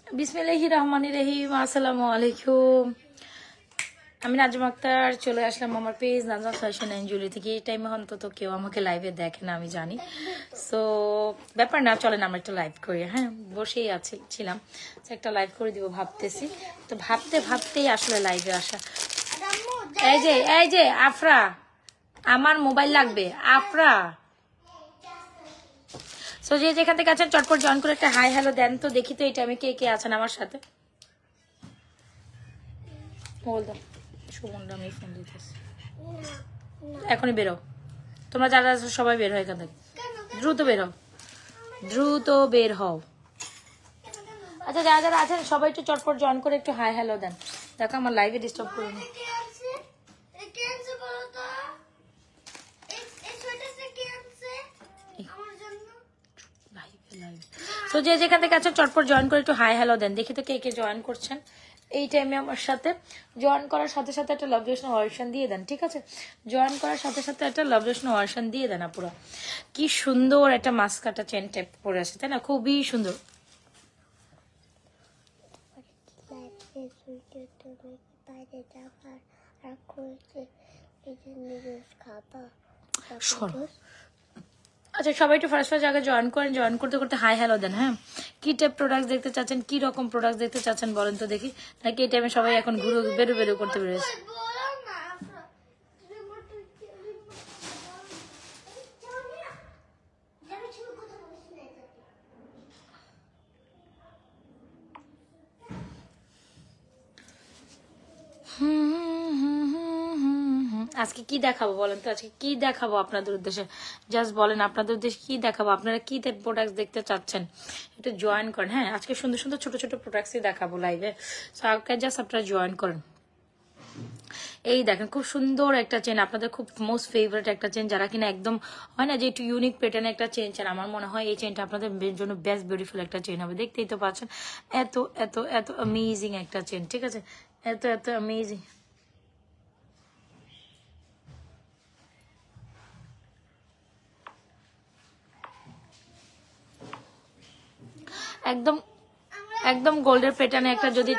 বিসমিল্লাহির রহমানির রহিম। আসসালামু আলাইকুম। আমি নাজমা আক্তার চলে আসলাম আমার page Nazma fashion and jewellery থেকে। এই টাইমে অন্তত কেউ আমাকে লাইভে দেখে না আমি জানি, সো ব্যাপার না, চলেন আমরা একটা লাইভ করি। হ্যাঁ, বসেই ছিলাম, একটা লাইভ করে দিব ভাবতেছি, তো ভাবতে ভাবতেই আসলে লাইভে আসা। এই যে আফরা, আমার মোবাইল লাগবে আফরা। সো যে যেখান থেকে আছেন চটপট জয়েন করে একটা হাই হ্যালো দেন তো, দেখি তো এই টাইমে কে কে আছেন আমার সাথে। বল দাও সুমনরা, আমি ফোন দিতেছি, এখনই বেরো তোমরা যারা আছো, সবাই বের হয় এখান থেকে, দ্রুত বের হও, দ্রুত বের হও। আচ্ছা যারা যারা আছেন সবাই একটু চটপট জয়েন করে একটু হাই হ্যালো দেন। দেখো আমার লাইভে ডিস্টার্ব করুন। তো যে যেখান থেকে আছেন চটপট জয়েন করে একটু হাই হ্যালো দেন, দেখি তো কে কে জয়েন করছেন এই টাইমে আমার সাথে। জয়েন করার সাথে সাথে একটা লাভ রেশন ওয়ার্শন দিয়ে দেন, ঠিক আছে? জয়েন করার সাথে সাথে একটা লাভ রেশন ওয়ার্শন দিয়ে দেন। পুরো কি সুন্দর একটা মাস্কাটা চেন টাইপ পরে আছে, তাই না? খুবই সুন্দর। আচ্ছা সবাই একটু ফার্স্ট জায়গায় জয়েন করেন, জয়েন করতে করতে হাই হ্যালো দেন। হ্যাঁ, কি টাইপ প্রোডাক্ট দেখতে চাচ্ছেন, কি রকম প্রোডাক্ট দেখতে চাচ্ছেন বলেন তো দেখি, নাকি এই টাইমে সবাই এখন ঘুরো বেরো বেরো করতে পেরেছে? আজকে কি দেখাবো বলেন তো, আজকে কি দেখাবো আপনাদের উদ্দেশ্যে? জাস্ট বলেন আপনাদের উদ্দেশ্যে কি দেখাবো, আপনারা কি টাইপ প্রোডাক্ট দেখতে চাচ্ছেন, একটু জয়েন করেন। হ্যাঁ, আজকে সুন্দর সুন্দর ছোট ছোট প্রোডাক্টসই দেখাবো লাইভে, সো জাস্ট আপনারা জয়েন করেন। এই দেখেন খুব সুন্দর একটা চেন, আপনাদের খুব মোস্ট ফেভারিট একটা চেন, যারা কিনা একদম হয় না যে একটু ইউনিক প্যাটার্নের একটা চেন চান, আমার মনে হয় এই চেনটা আপনাদের জন্য বেস্ট বিউটিফুল একটা চেন হবে। দেখতেই তো পাচ্ছেন, এত এত এত অ্যামেজিং একটা চেন, ঠিক আছে? এত এত অ্যামেজিং। একদম একদম গোল্ডের প্যাটার্নে একটা যদি,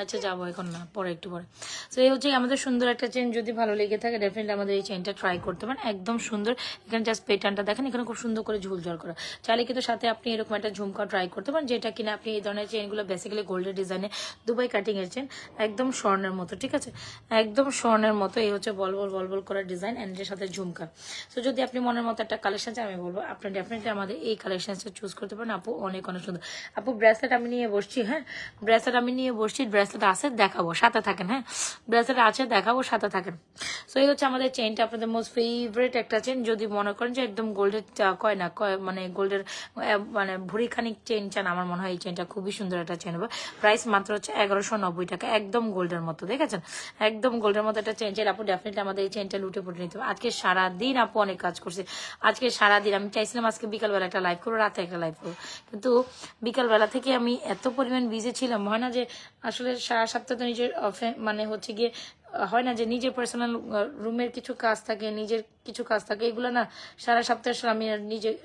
আচ্ছা যাবো এখন না, পরে একটু পরে। তো এই হচ্ছে আমাদের সুন্দর একটা চেন, যদি ভালো লেগে থাকে ডেফিনেটলি আমাদের এই চেনটা ট্রাই করতে পারেন। একদম সুন্দর, এখানে জাস্ট প্যাটার্নটা দেখেন, এখানে খুব সুন্দর করে ঝুলঝল করা। চাইলে কিন্তু সাথে আপনি এরকম একটা ঝুমকা ট্রাই করতে পারেন, যেটা কিনা আপনি এই ধরনের চেনগুলো বেসিক্যালি গোল্ডের ডিজাইনে দুবাই কাটিং এর চেন, একদম স্বর্ণের মতো, ঠিক আছে? একদম স্বর্ণের মতো। এই হচ্ছে বলবল বলবল করার ডিজাইন এন্ড এর সাথে ঝুমকা। তো যদি আপনি মনের মতো একটা কালেকশন চান, আমি বলবো আপনি ডেফিনেটলি আমাদের এই কালেকশনটা চুজ করতে পারেন। আপু অনেক অনেক সুন্দর। আপু ব্রেসলেট আমি নিয়ে বসছি, হ্যাঁ ব্রেসলেট আমি নিয়ে বসছি, ব্রেসলেট আছে দেখাবো, সাথে থাকেন। হ্যাঁ, ব্রেসলেট আছে দেখাবো, সাথে থাকেন। সো এই হচ্ছে আমাদের চেনটা, আপনাদের মোস্ট ফেভারিট একটা চেন। যদি মনে করেন যে একদম গোল্ডের কয় না কয় মানে গোল্ডের মানে ভুড়ি খানিক চেন চান, আমার মনে হয় এই চেনটা খুবই সুন্দর একটা চেন হবে। প্রাইস মাত্র হচ্ছে 1190 টাকা, একদম গোল্ডের মতো, দেখেছেন? একদম গোল্ডের মতো একটা চেন চাইলে আপু ডেফিনেটলি আমাদের এই চেনটা লুটে পুটে নিতে হবে। আজকে সারাদিন আপু অনেক কাজ করছে, আজকে সারাদিন আমি চাইছিলাম আজকে বিকালবেলা একটা লাইভ করবো, রাতে একটা লাইভ করবো, কিন্তু বিকালবেলা থেকে আমি এত পরিমাণ বিজি ছিলাম। হয় না যে আসলে সারা সপ্তাহ তো নিজের মানে হচ্ছে গিয়ে হয় না যে নিজের পার্সোনাল রুমের কিছু কাজ থাকে, নিজের কিছু কাজ থাকে, এগুলো না সারা সপ্তাহে আমি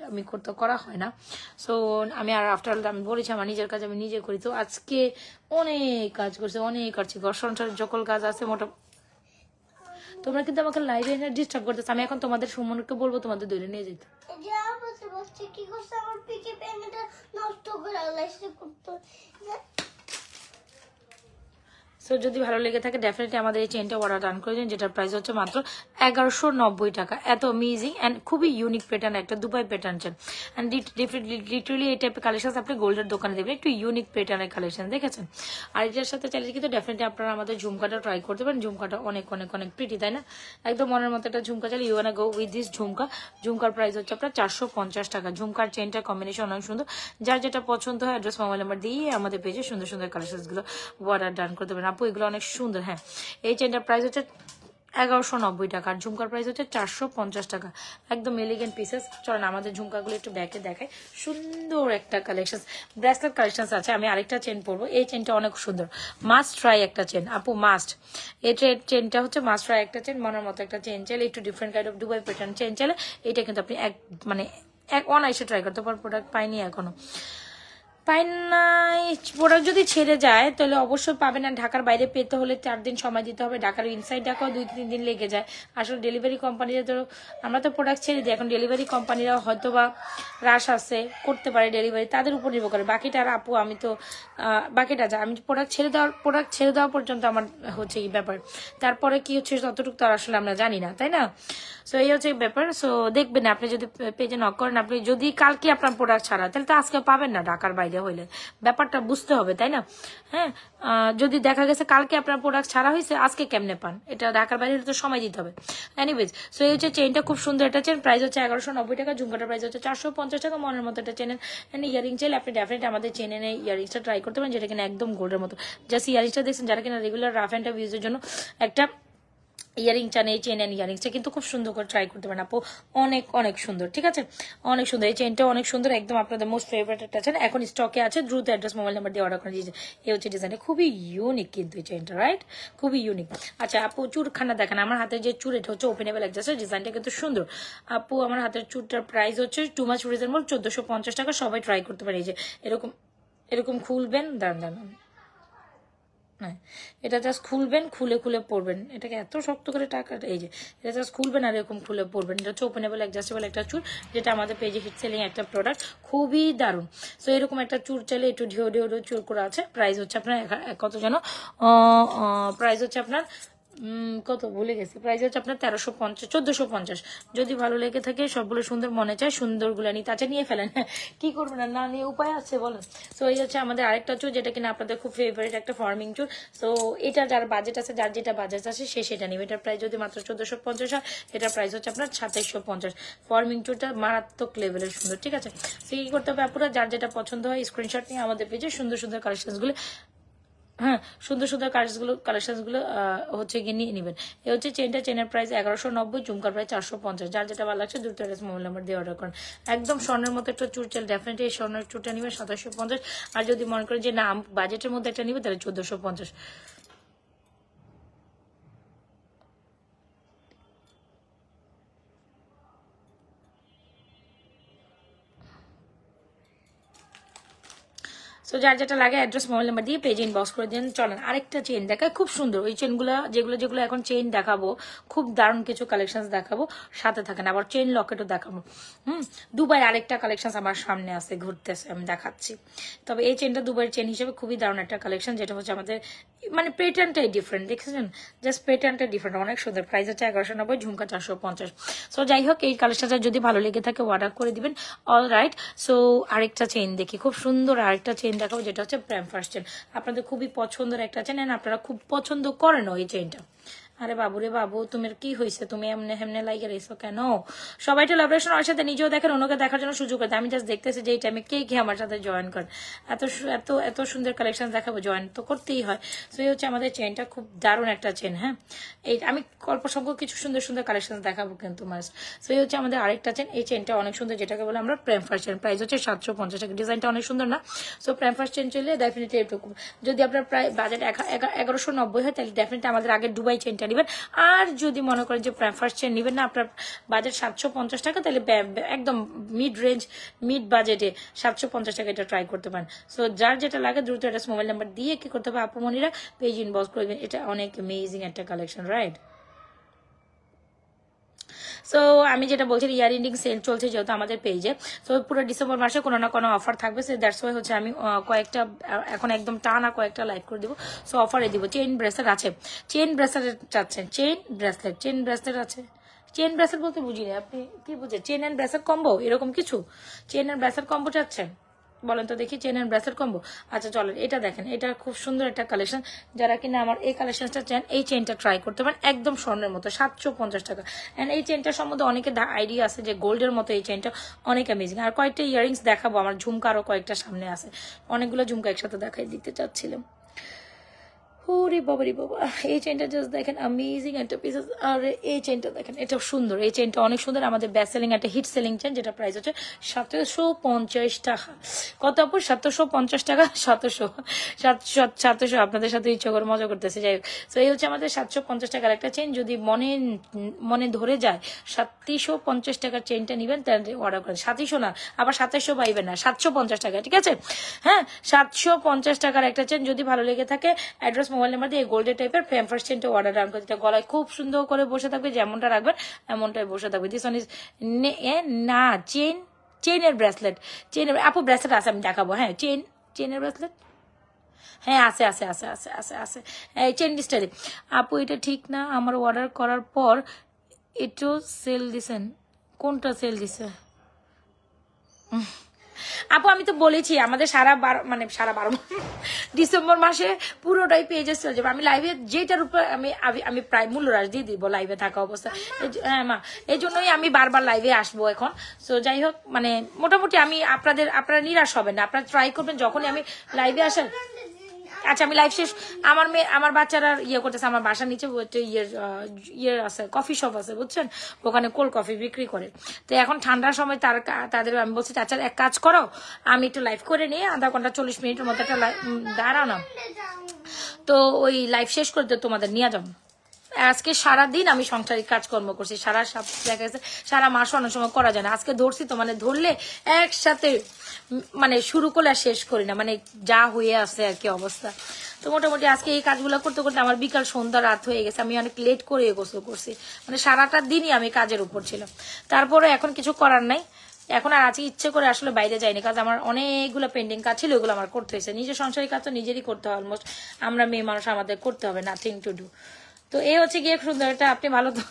আমি করা হয় না। সো আমি আর আফটার আমি বলেছি আমার নিজের কাজ আমি নিজে করি। তো আজকে অনেক কাজ করছে, অনেক কাজ, ঘর সংসার যখন কাজ আছে মোটা। তোমরা কিন্তু আমাকে লাইভে এনে ডিস্টার্ব করতেছ, আমি এখন তোমাদের সুমনকে বলবো তোমাদের দৌড়ে নিয়ে যেতে। সো যদি ভালো লেগে থাকে ডেফিনেটলি আমাদের এই চেনটা অর্ডার ডান করে দিন, যেটার প্রাইস হচ্ছে মাত্র 1190 টাকা। এত অ্যামেজিং অ্যান্ড খুবই ইউনিক প্যাটার্ন, একটা Dubai pattern chain and literally এই টাইপের কালেকশন আপনি গোল্ডের দোকানে দেখবেন, একটু ইউনিক প্যাটার্নের কালেকশন, দেখেছেন? আর এটার সাথে চাইলে কিন্তু ডেফিনেটলি আপনারা আমাদের ঝুমকাটা ট্রাই করতে পারেন। ঝুমকাটা অনেক অনেক অনেক প্রিটি, তাই না? একদম মনের মতো একটা ঝুমকা চাইলে you wanna go with this jhumka. ঝুমকার প্রাইস হচ্ছে আপনার 450 টাকা। ঝুমকার চেনটার কম্বিনেশন অনেক সুন্দর, যার যেটা পছন্দ হয় অ্যাড্রেস মোবাইল নাম্বার দিয়ে আমাদের পেজে সুন্দর সুন্দর কালেকশনগুলো অর্ডার ডান করতে পারেন। আপু এগুলো অনেক সুন্দর। হ্যাঁ, এই চেনটার প্রাইস হচ্ছে 1190 টাকা, আর ঝুমকার প্রাইস হচ্ছে 450 টাকা। একদম এলিগেন্ট পিসেস। চলেন আমাদের ঝুমকাগুলো একটু ব্যাকে দেখায়। সুন্দর একটা কালেকশন, ব্রেসলেট কালেকশন আছে। আমি আরেকটা চেন পরবো, এই চেনটা অনেক সুন্দর, মাস্ট ট্রাই একটা চেন আপু, মাস্ট। এই চেনটা হচ্ছে মাস্ট ট্রাই একটা চেন, মনের মতো একটা চেন চাইলে, একটু different kind of Dubai pattern chain চাইলে এটা কিন্তু আপনি অনায়াসে ট্রাই করতে পারেন। প্রোডাক্ট পাইনি এখনো। পাইন নাই, প্রোডাক্ট যদি ছেড়ে যায় তাহলে অবশ্যই পাবেন। না ঢাকার বাইরে পেতে হলে 4 দিন সময় দিতে হবে, ঢাকার ইনসাইড ঢাকাও 2-3 দিন লেগে যায়। আসলে ডেলিভারি কোম্পানিরা তো, আমরা তো প্রোডাক্ট ছেড়ে দিই, এখন ডেলিভারি কোম্পানিরা হয়তো বা রাশ আছে করতে পারে ডেলিভারি, তাদের উপর নির্ভর করে। বাকিটা আর আপু আমি তো বাকিটা যা আমি প্রোডাক্ট ছেড়ে দেওয়া পর্যন্ত আমার হচ্ছে এই ব্যাপার, তারপরে কি হচ্ছে ততটুকু তো আর আসলে আমরা জানি না, তাই না? সো এই হচ্ছে ব্যাপার। সো দেখবেন আপনি যদি পেজে নক করেন, আপনি যদি কালকে আপনার প্রোডাক্ট ছাড়া, তাহলে তো আজকে পাবেন না ঢাকার বাইরে হইলে, ব্যাপারটা বুঝতে হবে, তাই না? হ্যাঁ, যদি দেখা গেছে কালকে আপনার প্রোডাক্ট ছাড়া হয়েছে, আজকে কেমনে পান? এটা ঢাকার বাইরে তো সময় দিতে হবে। এনিওয়েজ, সো এই হচ্ছে চেইনটা খুব সুন্দর একটা চেন, প্রাইস হচ্ছে 1190 টাকা, ঝুমকাটার প্রাইস হচ্ছে 450 টাকা। মনের মতো একটা চেনের ইয়ারিং চাইলে আপনি ডেফিনেটলি আমাদের চেনে ইয়ারিংসটা ট্রাই করতে পারেন, যেটা কিনা একদম গোল্ডের মতো। জাস্ট ইয়ারিংসটা দেখছেন, যারা কিনা রেগুলার রাফ অ্যান্ড টাফ ইউজের জন্য একটা ইয়ারিং চান, এই চেন অ্যান্ড ইয়ারিংসটা কিন্তু খুব সুন্দর করে ট্রাই করতে পারেন আপু, অনেক অনেক সুন্দর, ঠিক আছে? অনেক সুন্দর, এই চেনটা অনেক সুন্দর, একদম আপনাদের মোস্ট ফেভারিট একটা চেন, এখন স্টকে আছে, দ্রুত অ্যাড্রেস মোবাইল নাম্বার দিয়ে অর্ডার করে দিয়েছে। এই হচ্ছে ডিজাইনটা, খুবই ইউনিক কিন্তু এই চেনটা, রাইট? খুবই ইউনিক। আচ্ছা আপু চুরখানা দেখেন, আমার হাতে যে চুর, এটা হচ্ছে ওপেনেবল অ্যাডজাস্টার, ডিজাইনটা কিন্তু সুন্দর। আপু আমার হাতের চুরটার প্রাইস হচ্ছে টু মাচ রিজনেবল, 1450 টাকা, সবাই ট্রাই করতে পারে। এই যে এরকম এরকম খুলবেন, দাঁড়ান হ্যাঁ, এটা জাস্ট খুলবেন, খুলে খুলে পরবেন, এটাকে এত শক্ত করে টাকা, এই যে এটা জাস্ট খুলবেন আর এরকম খুলে পরবেন। এটা হচ্ছে ওপেনেবল অ্যাডজাস্টেবল একটা চুর, যেটা আমাদের পেজে হিট সেলিং একটা প্রোডাক্ট, খুবই দারুণ। সো এরকম একটা চুর চাইলে একটু ঢেউ ঢেউ চুর করা আছে, প্রাইস হচ্ছে আপনার কত যেন, প্রাইস হচ্ছে আপনার কত ভুলে গেছি, প্রাইস হচ্ছে আপনার 1450। যদি ভালো লেগে থাকে, সবগুলো সুন্দর মনে চায়, সুন্দরগুলো নিতে আছে, নিয়ে ফেলেন, কি করবেন না নিয়ে উপায় আছে বলেন? সো এই হচ্ছে আমাদের আরেকটা চুর, যেটা কিনা আপনাদের খুব ফেভারিট একটা ফর্মিং চুর। সো এটা যার বাজেট আছে, যার যেটা বাজেট আছে সে সেটা নিবে। এটার প্রাইস যদি মাত্র 1450 হয়, এটার প্রাইস হচ্ছে আপনার 2750। ফর্মিং চুরটা মারাত্মক লেভেলের সুন্দর, ঠিক আছে? সো কি করতে হবে আপুরা, যার যেটা পছন্দ হয় স্ক্রিনশট নিয়ে আমাদের পেজে সুন্দর সুন্দর কালেকশনসগুলো, হ্যাঁ সুন্দর সুন্দর কালেকশনসগুলো হচ্ছে গিয়ে নিয়ে নেবেন। এই হচ্ছে চেনের প্রাইস 1190, ঝুমকার প্রাইস 450। যার যেটা ভালো লাগছে দ্রুত মোবাইল নাম্বার দিয়ে অর্ডার করেন। একদম স্বর্ণের মতো একটা চুর চাল, ডেফিনেটলি এই স্বর্ণের চুরটা নিবেন 2750। আর যদি মনে করেন যে না বাজেটের মধ্যে একটা নিবে, তাহলে 1450। সো যার যেটা লাগে অ্যাড্রেস মোবাইল নাম্বার দিয়ে পেজে ইনবক্স করে দিন। চলেন আরেকটা চেন দেখায়, খুব সুন্দর ওই চেনগুলো, যেগুলো এখন চেন দেখাবো, খুব দারুণ কিছু কালেকশন দেখাবো, সাথে থাকেন। আবার চেন লকেটও দেখাবো। দুবাইয়ের আরেকটা কালেকশন আমার সামনে আছে, ঘুরতেছে, আমি দেখাচ্ছি। তবে এই চেনটা দুবাইয়ের চেন হিসেবে খুবই দারুণ একটা কালেকশন, যেটা হচ্ছে আমাদের মানে প্যাটার্নটাই ডিফারেন্ট, দেখেছেন? জাস্ট প্যাটার্নটা ডিফারেন্ট, অনেক সুন্দর। প্রাইস হচ্ছে 1190, ঝুমকা 450। সো যাই হোক, এই কালেকশনটা যদি ভালো লেগে থাকে অর্ডার করে দিবেন। অল রাইট, সো আরেকটা চেন দেখি, খুব সুন্দর আরেকটা চেন দেখাবো, যেটা হচ্ছে প্রেম ফার্স্ট চেন। আপনাদের খুবই পছন্দের একটা চেন, আপনারা খুব পছন্দ করেন ওই চেনটা। আরে বাবুরে বাবু, তোমার কি হয়েছে? তুমি এমনি হেমনে লাইকে রয়েছো কেন? সবাই তো লাইব্রেশন আমার সাথে নিজেও দেখেন, অন্যকে দেখার জন্য সুযোগ আছে। আমি জাস্ট দেখতেছি যে এই টাইমে কে কে আমার সাথে জয়েন করেন। এত এত এত সুন্দর কালেকশন দেখাবো, জয়েন তো করতেই হয়। সো এই হচ্ছে আমাদের চেনটা, খুব দারুণ একটা চেন। হ্যাঁ, এই আমি অল্প সংখ্যক কিছু সুন্দর সুন্দর কালেকশন দেখাবো কিন্তু মাস্ট। সো এই হচ্ছে আমাদের আরেকটা চেন, এই চেনটা অনেক সুন্দর, যেটাকে বলে আমরা প্রেম ফার্স্ট চেন। প্রাইস হচ্ছে 750 টাকা। ডিজাইনটা অনেক সুন্দর না? সো প্রেম ফার্স্ট চেন চলে ডেফিনেটলি এটুকু। যদি আপনার প্রায় বাজেট 1190 হয়, তাহলে ডেফিনেটলি আমাদের আগে দুবাই চেনটা নেবেন। আর যদি মনে করেন যে ফার্স্ট চেন নেবেন না, আপনার বাজেট 750 টাকা, তাহলে একদম মিড রেঞ্জ, মিড বাজেটে 750 টাকা এটা ট্রাই করতে পারেন। সো যার যেটা লাগে দ্রুত অ্যাড্রেস মোবাইল নাম্বার দিয়ে কি করতে হবে আপুমনিরা, পেজ ইনবক্স করবেন। এটা অনেক অ্যামেজিং একটা কালেকশন, রাইট? সো আমি যেটা বলছি, ইয়াররিং সেল চলছে যেহেতু আমাদের পেজে, তো পুরো ডিসেম্বর মাসে কোনো না কোনো অফার থাকবে। সো দ্যাটস ওয়াই হচ্ছে আমি কয়েকটা এখন একদম টানা কয়েকটা লাইভ করে দিব। সো অফারে দিব। চেইন ব্রেসলেট আছে, চেইন ব্রেসলেট চাচ্ছেন, চেইন ব্রেসলেট আছে। চেইন ব্রেসলেট বলতে বুঝিনি, আপনি কি বুঝে? চেইন অ্যান্ড ব্রেসলেট কম্বো, এরকম কিছু? চেইন অ্যান্ড ব্রেসলেট কম্বো চাচ্ছেন? বলেন তো দেখি, চেন এন্ড ব্রেসলেট কম্বো। আচ্ছা চলেন, এটা দেখেন, এটা খুব সুন্দর একটা কালেকশন। যারা কিনা আমার এই কালেকশনটা চান, এই চেনটা ট্রাই করতে পারেন, একদম স্বর্ণের মতো, 750 টাকা। এন্ড এই চেনটার সম্বন্ধে অনেকের আইডিয়া আছে যে গোল্ডের মতো এই চেনটা অনেক অ্যামেজিং। আর কয়েকটা ইয়ারিংস দেখাবো, আমার ঝুমকা আরো কয়েকটা সামনে আছে, অনেকগুলো ঝুমকা একসাথে দেখাই দিতে চাচ্ছিলাম। ওরে বাবারি বাবা, এই চেনটা জাস্ট দেখেন, অ্যামেজিং একটা পিসেস। আর এই চেনটা দেখেন, এটা সুন্দর, এই চেনটা অনেক সুন্দর, আমাদের বেস্ট সেলিং একটা হিট সেলিং চেন, যেটা প্রাইস হচ্ছে 750 টাকা। কত আপু? 750 টাকা। 700 আপনাদের সাথে ইচ্ছা করে মজা করতেছে, যাই হোক। তো এই হচ্ছে আমাদের 750 টাকার একটা চেন। যদি মনে ধরে যায় 750 টাকার চেনটা নিবেন, তাহলে অর্ডার করেন। 700 না, আবার 2700 পাইবেন না, 750 টাকা, ঠিক আছে? হ্যাঁ, 750 টাকার একটা চেন। যদি ভালো লেগে থাকে, অ্যাড্রেস, মোবাইল নাম্বার দিয়ে গোল্ডের টাইপের ফার্স্ট চেনটা অর্ডার রাখবেন। যেটা গলায় খুব সুন্দর করে বসে থাকবে, যেমনটা রাখবেন এমনটাই বসে থাকবে। দিস ওয়ান ইজ না চেনের ব্রেসলেট, চেনের আপু ব্রেসলেট আছে, আমি দেখাবো। হ্যাঁ, চেনের ব্রেসলেট, হ্যাঁ আছে আছে আছে আছে আছে আছে এই চেন স্টাইলে। আপু এটা ঠিক না, আমার অর্ডার করার পর একটু সেল দিছেন, কোনটা সেল দিছে? আপু আমি তো বলেছি আমাদের সারা 12 ডিসেম্বর মাসে পুরোটাই পেজেস চলে যাবে। আমি লাইভে যেটার উপর আমি প্রায় মূল্যহ্রাস দিয়ে দিব লাইভে থাকা অবস্থা। হ্যাঁ মা, এই জন্যই আমি বারবার লাইভে আসবো এখন। সো যাই হোক, মোটামুটি আমি আপনারা নিরাশ হবেন না, আপনারা ট্রাই করবেন যখনই আমি লাইভে আসেন। আচ্ছা, আমি লাইভ শেষ, আমার বাচ্চারা ইয়ে করতেছে, আমার বাসার নিচে ইয়ে আছে, কফি শপ আছে বুঝছেন, ওখানে কোল্ড কফি বিক্রি করে। তো এখন ঠান্ডার সময় তাদের আমি বলছি, আচ্ছা এক কাজ করো, আমি একটু লাইভ করে নিই, আধা ঘন্টা 40 মিনিটের মতো একটা দাঁড়াও না, তো ওই লাইভ শেষ করে তোমাদের নিয়ে যাবো। আজকে সারাদিন আমি সংসারিক কাজকর্ম করছি, সারা মাস অনেক সময় করা যায় না। আজকে ধরছি তো, ধরলে একসাথে শুরু করলে আর শেষ করি না, যা হয়ে আছে আর কি অবস্থা। তো মোটামুটি আজকে এই কাজগুলো করতে করতে আমার বিকাল সন্ধ্যা রাত হয়ে গেছে। আমি অনেক লেট করে গোসল করছি, সারাটা দিনই আমি কাজের উপর ছিলাম। তারপরে এখন কিছু করার নাই, এখন আর আজকে ইচ্ছে করে আসলে বাইরে যাইনি, কাজ আমার অনেকগুলো পেন্ডিং কাজ ছিল, ওগুলো আমার করতে হয়েছে। নিজের সংসারিক কাজ তো নিজেরই করতে হয়, অলমোস্ট আমরা মেয়ে মানুষ, আমাদের করতে হবে, নাথিং টু ডু। তো এই হচ্ছে গিয়ে সুন্দর, এটা আপনি ভালো তো?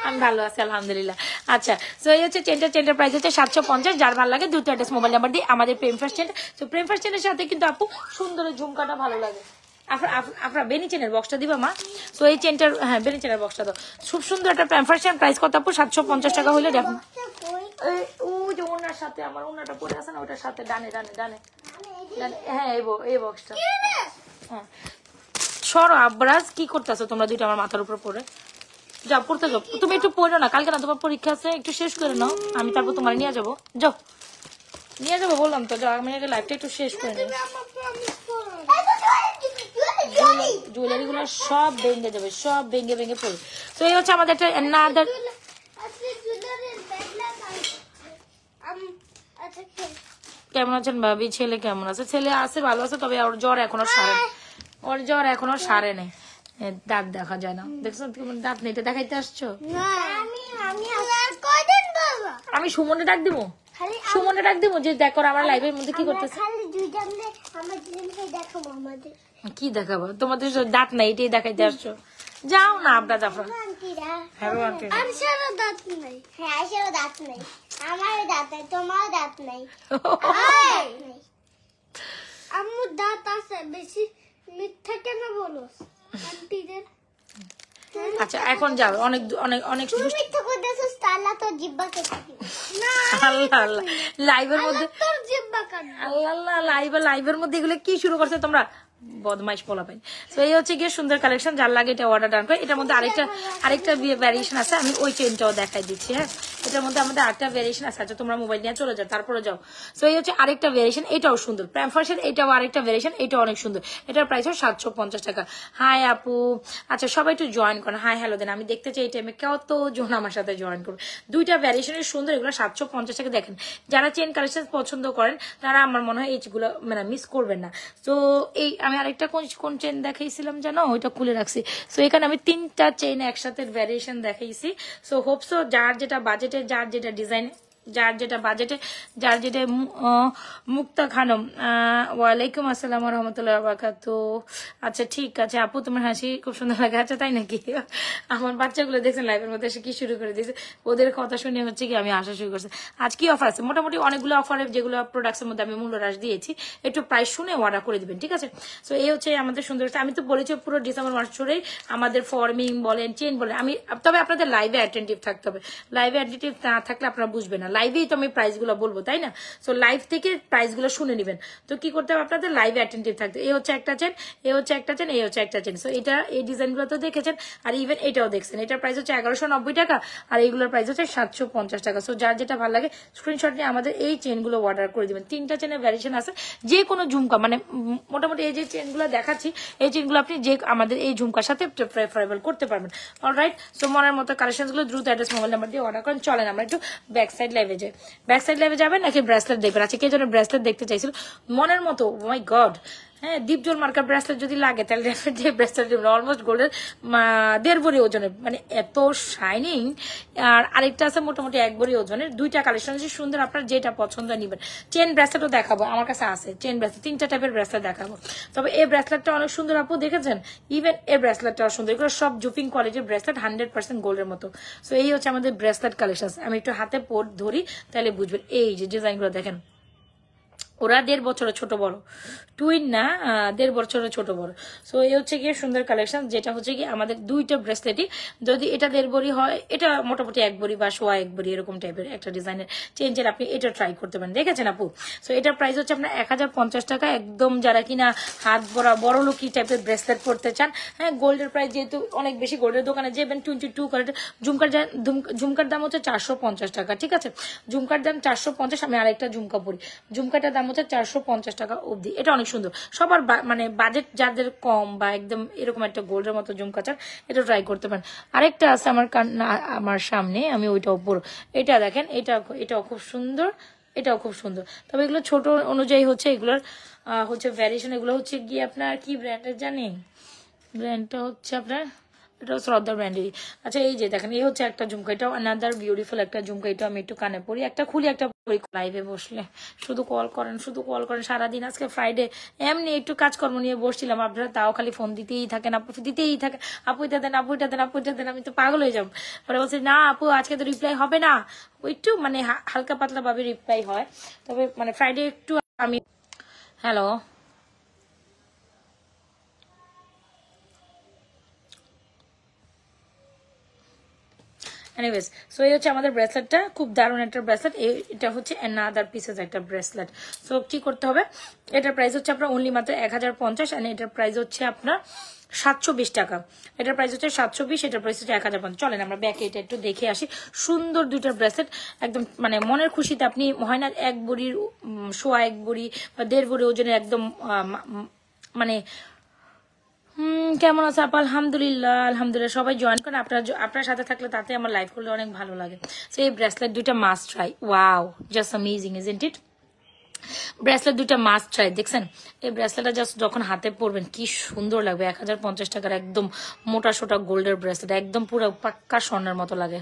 আমি ভালো আছি আলহামদুলিল্লাহ। আচ্ছা, তো এই হচ্ছে চেনটার প্রাইস হচ্ছে 750। যার ভালো লাগে দ্রুত অ্যাড্রেস, মোবাইল নাম্বার দিয়ে আমাদের প্রেম ফার্স্ট চেন। তো প্রেম ফার্স্ট চেনের সাথে কিন্তু আপু সুন্দর ঝুমকাটা ভালো লাগে। আপনার বেনি চেনের বক্সটা দিবা মা? তো এই চেনটার, হ্যাঁ বেনি চেনের বক্সটা তো খুব সুন্দর একটা প্রেম ফার্স্ট চেন। প্রাইস কত আপু? 750 টাকা হলে দেখুন। ও যে ওনার সাথে আমার ওনাটা পরে আছে না, ওটার সাথে ডানে ডানে ডানে ডানে, হ্যাঁ এই বক্সটা। হ্যাঁ সরো আব্রাজ, কি করতেছো তোমরা দুইটা আমার মাথার উপর পড়ে? যাও পড়তে যাও, তুমি একটু পড়ো না, কালকে না তোমার পরীক্ষা আছে, একটু শেষ করে নাও, আমি তারপর তোমার নিয়ে যাবো। যাও নিয়ে যাবো বললাম তো, যাও আমি আগে লাইফটা একটু শেষ করে নিই। জুয়েলারি গুলো সব ভেঙে যাবে, সব ভেঙে পড়ে। তো এই হচ্ছে আমাদের একটা another। কেমন আছেন ভাবি? ছেলে কেমন আছে? ছেলে আছে, ভালো আছে, তবে ওর জ্বর এখনো সারে নেই। দাঁত দেখা যায় না, দেখছো দাঁত নেই, দেখাইতে আসছো? আমি সুমনে ডাক দিব, যে দেখো আমার লাইভের মধ্যে কি করতেছে। কি দেখাবো তোমাদের? দাঁত নাই, এটাই দেখাইতে আসছো? যাও না আব্বা জাফর। আমার দাঁত আছে, বেশি মিথ্যা কেন বলো আন্টিদের? আচ্ছা এখন যাও, অনেক অনেক অনেক মিথ্যা করতেছস, তাহলে তো জিহ্বা কেটে না। আল্লাহ আল্লাহ, লাইভের মধ্যে তোর জিহ্বা কাট। আল্লাহ লাইভের মধ্যে এগুলো কি শুরু করছে তোমরা? বদমাইশ পোলা পাই। তো এই হচ্ছে গিয়ে সুন্দর কালেকশন, যার লাগে এটা অর্ডার ডান করে। এটার মধ্যে আরেকটা ভ্যারিয়েশন আছে, আমি ওই চেনটাও দেখাই দিচ্ছি। হ্যাঁ, এটার মধ্যে আমাদের আরেকটা ভ্যারিয়েশন আছে। আচ্ছা তোমরা মোবাইল নিয়ে চলে যাও, তারপরে যাও। তো এই হচ্ছে আরেকটা ভ্যারিয়েশন, এটাও সুন্দর, প্যাম্পার্সের এটাও আরেকটা ভ্যারিয়েশন, এটাও অনেক সুন্দর। এটার প্রাইস হয় 750 টাকা। হাই আপু, আচ্ছা সবাই একটু জয়েন করেন, হাই হ্যালো দেন, আমি দেখতে চাই এই টাইমে কতজন আমার সাথে জয়েন করবে। দুইটা ভ্যারিয়েশনের সুন্দর, এগুলো 750 টাকা। দেখেন যারা চেন কালেকশন পছন্দ করেন তারা আমার মনে হয় এইগুলো মিস করবেন না। তো এই আমি আরেকটা কোন চেন দেখাইছিলাম জানো, ওইটা খুলে রাখছি। সো এখানে আমি 3টা চেন একসাথে ভ্যারিয়েশন দেখাইছি। সো হোপসো যার যেটা বাজেটে, যার যেটা ডিজাইনে, যার যেটা বাজেটে, যার যেটা। মুক্তা খানম, ওয়ালাইকুম আসসালাম রহমতুল্লাহ বারাকাতু। আচ্ছা ঠিক আছে আপু, তোমার হাসি খুব সুন্দর লাগে। আচ্ছা তাই নাকি? আমার বাচ্চাগুলো দেখছেন লাইভের মধ্যে এসে কি শুরু করে দিয়েছে, ওদের কথা শুনে হচ্ছে কি আমি আসা শুরু করছি। আজ কি অফার আছে? মোটামুটি অনেকগুলো অফারে, যেগুলো প্রোডাক্টের মধ্যে আমি মূল্য হ্রাস দিয়েছি, একটু প্রাইস শুনে অর্ডার করে দিবেন, ঠিক আছে? সো এই হচ্ছে আমাদের সুন্দর। আমি তো বলেছি পুরো ডিসেম্বর মাস জুড়েই আমাদের ফর্মিং বলেন, চেন বলেন, তবে আপনাদের লাইভে অ্যাটেন্টিভ থাকতে হবে। লাইভে অ্যাটেন্টিভ না থাকলে আপনারা বুঝবেন না। লাইভেই তো আমি প্রাইসগুলো বলবো, তাই না? সো লাইভ থেকে প্রাইসগুলো শুনে নেবেন। তো কি করতে হবে আপনাদের, লাইভে অ্যাটেন্টিভ থাকতে। এই হচ্ছে একটা চেন, এই হচ্ছে একটা চেন, এই হচ্ছে একটা চেন। সো এটা এই ডিজাইনগুলো তো দেখেছেন, আর ইভেন এটাও দেখছেন। এটার প্রাইস হচ্ছে 1190 টাকা, আর এইগুলোর প্রাইস হচ্ছে 750 টাকা। সো যার যেটা ভালো লাগে স্ক্রিনশট নিয়ে আমাদের এই চেনগুলো অর্ডার করে দিবেন। 3টা চেনের ভ্যারিয়েশন আছে, যে কোনো ঝুমকা মানে মোটামুটি এই যে চেনগুলো দেখাচ্ছি, এই চেনগুলো আপনি যে আমাদের এই ঝুমকার সাথে প্রেফারেবল করতে পারবেন। অলরাইট, সো মনের মতো কালেকশনগুলো দ্রুত অ্যাড্রেস মোবাইল নাম্বার দিয়ে অর্ডার করেন। চলেন আমরা একটু ব্যাক সাইড লাইভে যাই। ব্যাক সাইড লাইভে যাবেন নাকি ব্রেসলেট দেখবেন? আচ্ছা, কে যেন ব্রেসলেট দেখতে চাইছিল মনের মতো, মাই গড। হ্যাঁ, দীপজল মার্কার ব্রেসলেট যদি লাগে তাহলে ডেফিনেটলি ব্রেসলেট অলমোস্ট গোল্ডের 1.5 ভরি ওজনের, মানে এত শাইনিং। আর আরেকটা আছে মোটামুটি 1 ভরি ওজনের। 2টা কালেকশন আছে সুন্দর, আপনার যেটা পছন্দ নিবেন। চেন ব্রেসলেটও দেখাবো, আমার কাছে আছে চেন ব্রেসলেট, 3টা টাইপের ব্রেসলেট দেখাবো। তবে এই ব্রেসলেটটা অনেক সুন্দর আপু, দেখেছেন? ইভেন এই ব্রেসলেটটাও সুন্দর। এগুলো সব জুপিং কোয়ালিটির ব্রেসলেট, 100% গোল্ডের মতো। সো এই হচ্ছে আমাদের ব্রেসলেট কালেকশন। আমি একটু হাতে ধরি তাহলে বুঝবেন। এই যে ডিজাইনগুলো দেখেন, ওরা 1.5 বছরের ছোট বড়, টুইন না, 1.5 বছরের ছোট বড়। সো এই হচ্ছে গিয়ে সুন্দর কালেকশন, যেটা হচ্ছে কি আমাদের 2টা ব্রেসলেটই, যদি এটা 1.5 ভরি হয়, এটা মোটামুটি 1 ভরি বা 1.25 ভরি এরকম টাইপের একটা ডিজাইনের চেঞ্জের, আপনি এটা ট্রাই করতে পারেন। দেখেছেন আপু? সো এটার প্রাইস হচ্ছে আপনার 1050 টাকা। একদম যারা কিনা হাত ভরা বড় লোকি টাইপের ব্রেসলেট পড়তে চান, হ্যাঁ, গোল্ডের প্রাইস যেহেতু অনেক বেশি, গোল্ডের দোকানে যাবেন 22 ক্যারেট ঝুমকার দাম হচ্ছে 450 টাকা, ঠিক আছে? ঝুমকার দাম 450। আমি আরেকটা ঝুমকা পরি, ঝুমকাটার দাম হচ্ছে 450 টাকা অবধি। এটা অনেক সুন্দর। সবার মানে বাজেট যাদের কম বা একদম এরকম একটা গোল্ডের মতো ঝুমকা চান, এটা ট্রাই করতে পারেন। আরেকটা আছে আমার সামনে, আমি ওইটা উপর, এটা দেখেন, এটাও খুব সুন্দর, এটাও খুব সুন্দর। তবে এগুলো ছোট অনুযায়ী হচ্ছে, এগুলোর হচ্ছে ভ্যারিয়েশন। এগুলো হচ্ছে গিয়ে আপনার কি ব্র্যান্ডের জানি, ব্র্যান্ডটা হচ্ছে আপনার, এটাও শ্রদ্ধা ব্র্যান্ডেরই। আচ্ছা, এই যে দেখেন, এই হচ্ছে একটা ঝুমকা, এটাও আনাদার বিউটিফুল একটা ঝুমকা। এটা আমি একটু কানে পরি, একটা খুলি একটা পরি। লাইভে বসলে শুধু কল করেন, শুধু কল করেন সারাদিন। আজকে ফ্রাইডে, এমনি একটু কাজকর্ম নিয়ে বসছিলাম, আপনারা তাও খালি ফোন দিতেই থাকেন, আপু দিতেই থাকেন, আপু এটা দেন, আপু এটা দেন, আপু এটা দেন। আমি তো পাগল হয়ে যাবো। পরে বলছি না আপু, আজকে তো রিপ্লাই হবে না। ওই একটু মানে হালকা পাতলা ভাবে রিপ্লাই হয়, তবে মানে ফ্রাইডে একটু আমি। হ্যালো, এনিওয়েজ, সো এই হচ্ছে আমাদের ব্রেসলেটটা, খুব দারুণ একটা ব্রেসলেট। এটা হচ্ছে অ্যানাদার পিসেস একটা ব্রেসলেট। সো কি করতে হবে, এটার প্রাইস হচ্ছে আপনার অনলি মাত্র 1050, এন্ড এটার প্রাইস হচ্ছে আপনার 720 টাকা। এটার প্রাইস হচ্ছে 720, এটার প্রাইস হচ্ছে 1050। চলেন আমরা ব্যাকে এটা একটু দেখে আসি। সুন্দর 2টা ব্রেসলেট, একদম মানে মনের খুশিতে আপনি, হয় না 1 ভরির 1.25 ভরি বা 1.5 ভরি ওজনের, একদম মানে কেমন আছে আপা? আলহামদুলিল্লাহ, আলহামদুলিল্লাহ। সবাই জয়েন করেন, আপনার সাথে থাকলে তাতে আমার লাইভ করলে অনেক ভালো লাগে। সো এই ব্রেসলেট 2টা must try. Wow, just amazing, isn't it? Bracelet 2টা মাস্ট ট্রাই। দেখছেন এই ব্রেসলেটটা জাস্ট যখন হাতে পরবেন কি সুন্দর লাগবে। 1050 টাকার একদম মোটা সোটা গোল্ডের ব্রেসলেট, একদম পুরো পাক্কা স্বর্ণের মতো লাগে।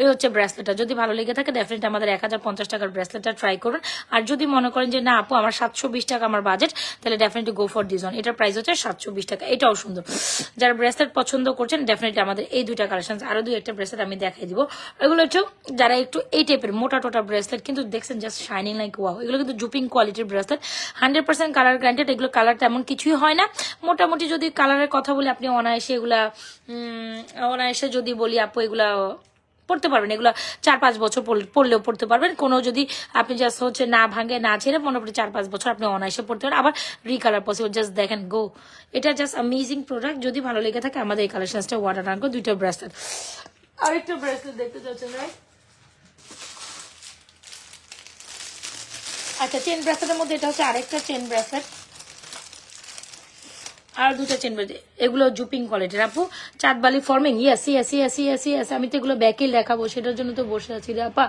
এই হচ্ছে ব্রেসলেটটা। যদি ভালো লেগে থাকে ডেফিনেটলি আমাদের 1050 টাকার ব্রেসলেটটা ট্রাই করবেন। আর যদি মনে করেন যে না আপু আমার 720 টাকা আমার বাজেট, তাহলে definitely go for this one. এটার প্রাইস হচ্ছে 720 টাকা। এটাও সুন্দর। যারা ব্রেসলেট পছন্দ করছেন ডেফিনেটলি আমাদের এই 2টা কালেকশন, আরো 2-1টা ব্রেসলেট আমি দেখাই দিব। এগুলো একটু যারা একটু এই টাইপের মোটা টোটা ব্রেসলেট, কিন্তু দেখছেন জাস্ট শাইনিং লাইক ওয়াও। এগুলো কিন্তু জুপিং কোয়ালিটির ব্রেসলেট, 100% কালার গ্যারান্টেড। এগুলো কালার তেমন কিছুই হয় না। মোটামুটি যদি কালারের কথা বলি, আপনি অনায়াসে এগুলা অনায়াসে যদি বলি আপু, এগুলা পড়তে পারবেন। এগুলো 4-5 বছর পড়লেও পড়তে পারবেন। কোনো যদি আপনি জাস্ট হচ্ছে না ভাঙে না ছেড়ে, মোটামুটি 4-5 বছর আপনি অনায়াসে পড়তে পারেন। আবার রিকালার পসিবল। জাস্ট দেখেন গো, এটা জাস্ট অ্যামেজিং প্রোডাক্ট। যদি ভালো লেগে থাকে আমাদের এই কালেকশনটা ওয়াটার রাখবো। 2টা ব্রেসলেট, আরেকটা ব্রেসলেট দেখতে চাচ্ছেন রাইট? আচ্ছা, চেন ব্রেসলেটের মধ্যে এটা হচ্ছে আরেকটা চেন ব্রেসলেট, আর 2টা চেন ব্রেসলেট। এগুলো জুপিং কোয়ালিটির আপু, চাঁদবালি ফর্মিং। Yes yes yes yes yes. আমি তো এগুলো ব্যাকে দেখাবো, সেটার জন্য তো বসে আছি রে আপা।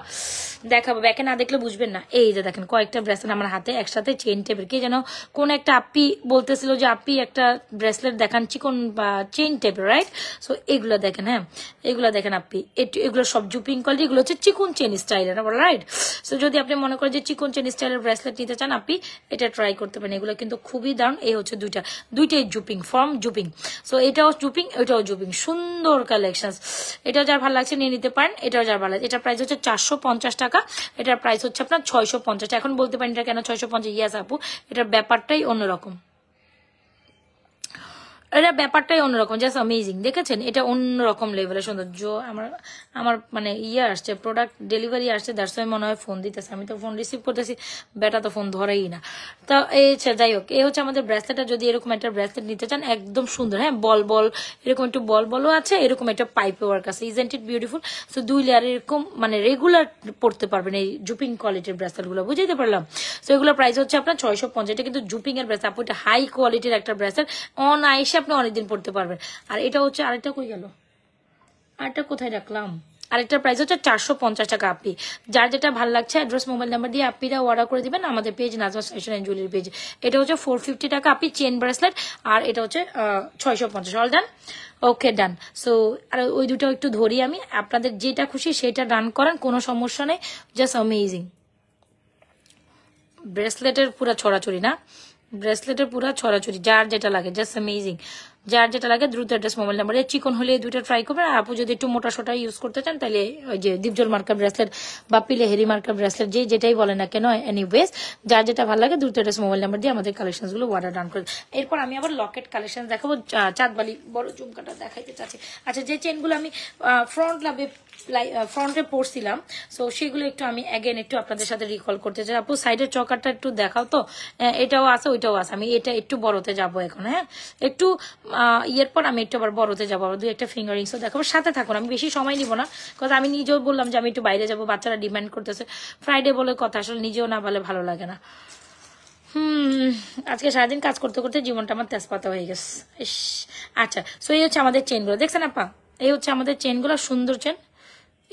দেখাবো, ব্যাকে না দেখলে বুঝবেন না। এই যে দেখেন কয়েকটা ব্রেসলেট আমার হাতে একসাথে, চেন টেপের। কে যেন কোন একটা আপি বলতেছিল যে আপি একটা ব্রেসলেট দেখান চিকন বা চেন টেপের, রাইট? সো এগুলো দেখেন, হ্যাঁ এগুলো দেখেন আপি, এগুলো সব জুপিং কোয়ালিটি। এগুলো হচ্ছে চিকন চেন স্টাইলের, রাইট? সো যদি আপনি মনে করেন যে চিকন চেন স্টাইলের ব্রেসলেট নিতে চান, আপনি এটা ট্রাই করতে পারেন। এগুলো কিন্তু খুবই দারুণ। এই হচ্ছে দুইটাই জুপিং, ফর্ম জুপিং। সো এটাও জুপিং, এটাও জুপিং। সুন্দর কালেকশন। এটাও যার ভালো লাগছে নিয়ে নিতে পারেন। এটাও যার ভালো লাগছে। এটার প্রাইস হচ্ছে 450 টাকা। এটার প্রাইস হচ্ছে আপনার 650। এখন বলতে পারেন এটা কেন 650? ইয়াস আপু, এটার ব্যাপারটাই অন্যরকম। এটা ব্যাপারটাই অন্যরকম, জাস্ট অ্যামেজিং। দেখেছেন, এটা অন্যরকম লেভেলের সৌন্দর্য। আমার আমার মানে ইয়ে আসছে, প্রোডাক্ট ডেলিভারি আসছে, দ্যাটস ওয়াই মনে হয় ফোন দিতেছে। আমি তো ফোন রিসিভ করতেছি, বেটা তো ফোন ধরেই না। তো এই যাই হোক, এই হচ্ছে আমাদের ব্রেসলেটটা। যদি এরকম একটা ব্রেসলেট নিতে চান, একদম সুন্দর, হ্যাঁ, বল বল এরকম একটু বল বলও আছে, এরকম একটা পাইপে ওয়ার্ক আছে। Isn't it beautiful? So 2 layer এরকম মানে রেগুলার পড়তে পারবেন এই জুপিং কোয়ালিটির ব্রেসলেট গুলো, বুঝতে পারলাম। সো এগুলোর প্রাইস হচ্ছে আপনার 650। এটা কিন্তু জুপিং এর ব্রেসলেট, আপু এটা হাই কোয়ালিটির একটা ব্রেসলেট, অন আইসে আপনি অনেকদিন পড়তে পারবেন। আর এটা হচ্ছে আরেকটা, কই গেল আরেকটা, কোথায় রাখলাম, আরেকটার প্রাইস হচ্ছে 450 টাকা। আপনি যার যেটা ভালো লাগছে অ্যাড্রেস মোবাইল নাম্বার দিয়ে আপনারা অর্ডার করে দিবেন আমাদের page Nazma fashion and jewellery page. এটা হচ্ছে 450 টাকা আপনি চেন ব্রেসলেট, আর এটা হচ্ছে 650। অল ডান, ওকে ডান। সো আর ওই দুটো একটু ধরি আমি, আপনাদের যেটা খুশি সেটা ডান করেন, কোনো সমস্যা নেই। Just amazing. ব্রেসলেটের পুরা ছড়াছড়ি না, ব্রেসলেটের পুরা ছড়াছড়ি, যার যেটা লাগে, জাস্ট অ্যামেজিং। যার যেটা লাগে দ্রুত অ্যাড্রেস মোবাইল নাম্বার। চিকন হলে এই দুইটা ট্রাই করবেন। আর আপু যদি একটু মোটা সোটা ইউজ করতে চান, তাহলে ওই যে দীপজল মার্কার ব্রেসলেট বা পিলেহেরি মার্কার ব্রেসলেট, যেটাই বলে না কেন, এনিওয়েজ যার যেটা ভালো লাগে দ্রুত অ্যাড্রেস মোবাইল নাম্বার দিয়ে আমাদের কালেকশন গুলো অর্ডার ডান করে। এরপর আমি আবার লকেট কালেকশন দেখাবো, চাঁদবালি বড় চুমকাটা দেখাইতে চাচ্ছি। আচ্ছা, যে চেনগুলো আমি ফ্রন্টে পড়ছিলাম, সো সেগুলো একটু আমি অ্যাগেন একটু আপনাদের সাথে রিকল করতে চাই। আপু সাইডের চকারটা একটু দেখাও তো, এটাও আছে ওইটাও আছে। আমি এটা একটু বড়তে যাবো এখন, হ্যাঁ, একটু ইয়ের পর আমি একটু আবার বড়তে যাবো, আবার 2-1টা ফিঙ্গারিংসও দেখাবো। সাথে থাকুন, আমি বেশি সময় নিব না, কারণ আমি নিজেও বললাম যে আমি একটু বাইরে যাবো, বাচ্চারা ডিমান্ড করতেছে। ফ্রাইডে বলে কথা, আসলে নিজেও না বলে ভালো লাগে না। আজকে সারাদিন কাজ করতে করতে জীবনটা আমার তেজপাতা হয়ে গেছে। আচ্ছা, সো এই হচ্ছে আমাদের চেনগুলো, দেখছেন আপা, এই হচ্ছে আমাদের চেনগুলো, সুন্দর চেন।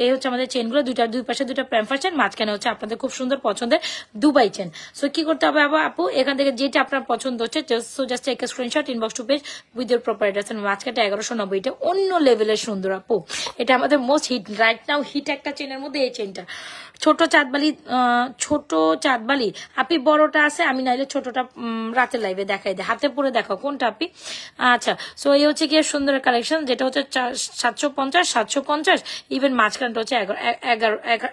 এই হচ্ছে আমাদের চেনগুলো, দুই পাশে দুইটা প্যাম্পার চেন, মাঝখানে হচ্ছে আপনাদের খুব সুন্দর পছন্দের দুবাই চেন। সো কি করতে হবে আপু, এখান থেকে যেটা আপনার পছন্দ হচ্ছে just take a screenshot, inbox to page with your proper address. মাঝখানে 1190, এটা অন্য লেভেলের সুন্দর আপু। এটা আমাদের most hit right now, hit একটা চেনের মধ্যে এই চেনটা। ছোট চাঁদবালি আপনি বড়টা আছে, আমি নাইলে ছোটটা রাতের লাইভে দেখাই দেয়, হাতে পরে দেখাও কোনটা আপনি। আচ্ছা, সো এই হচ্ছে কি সুন্দর কালেকশন, যেটা হচ্ছে 750 ইভেন মাঝখানটা হচ্ছে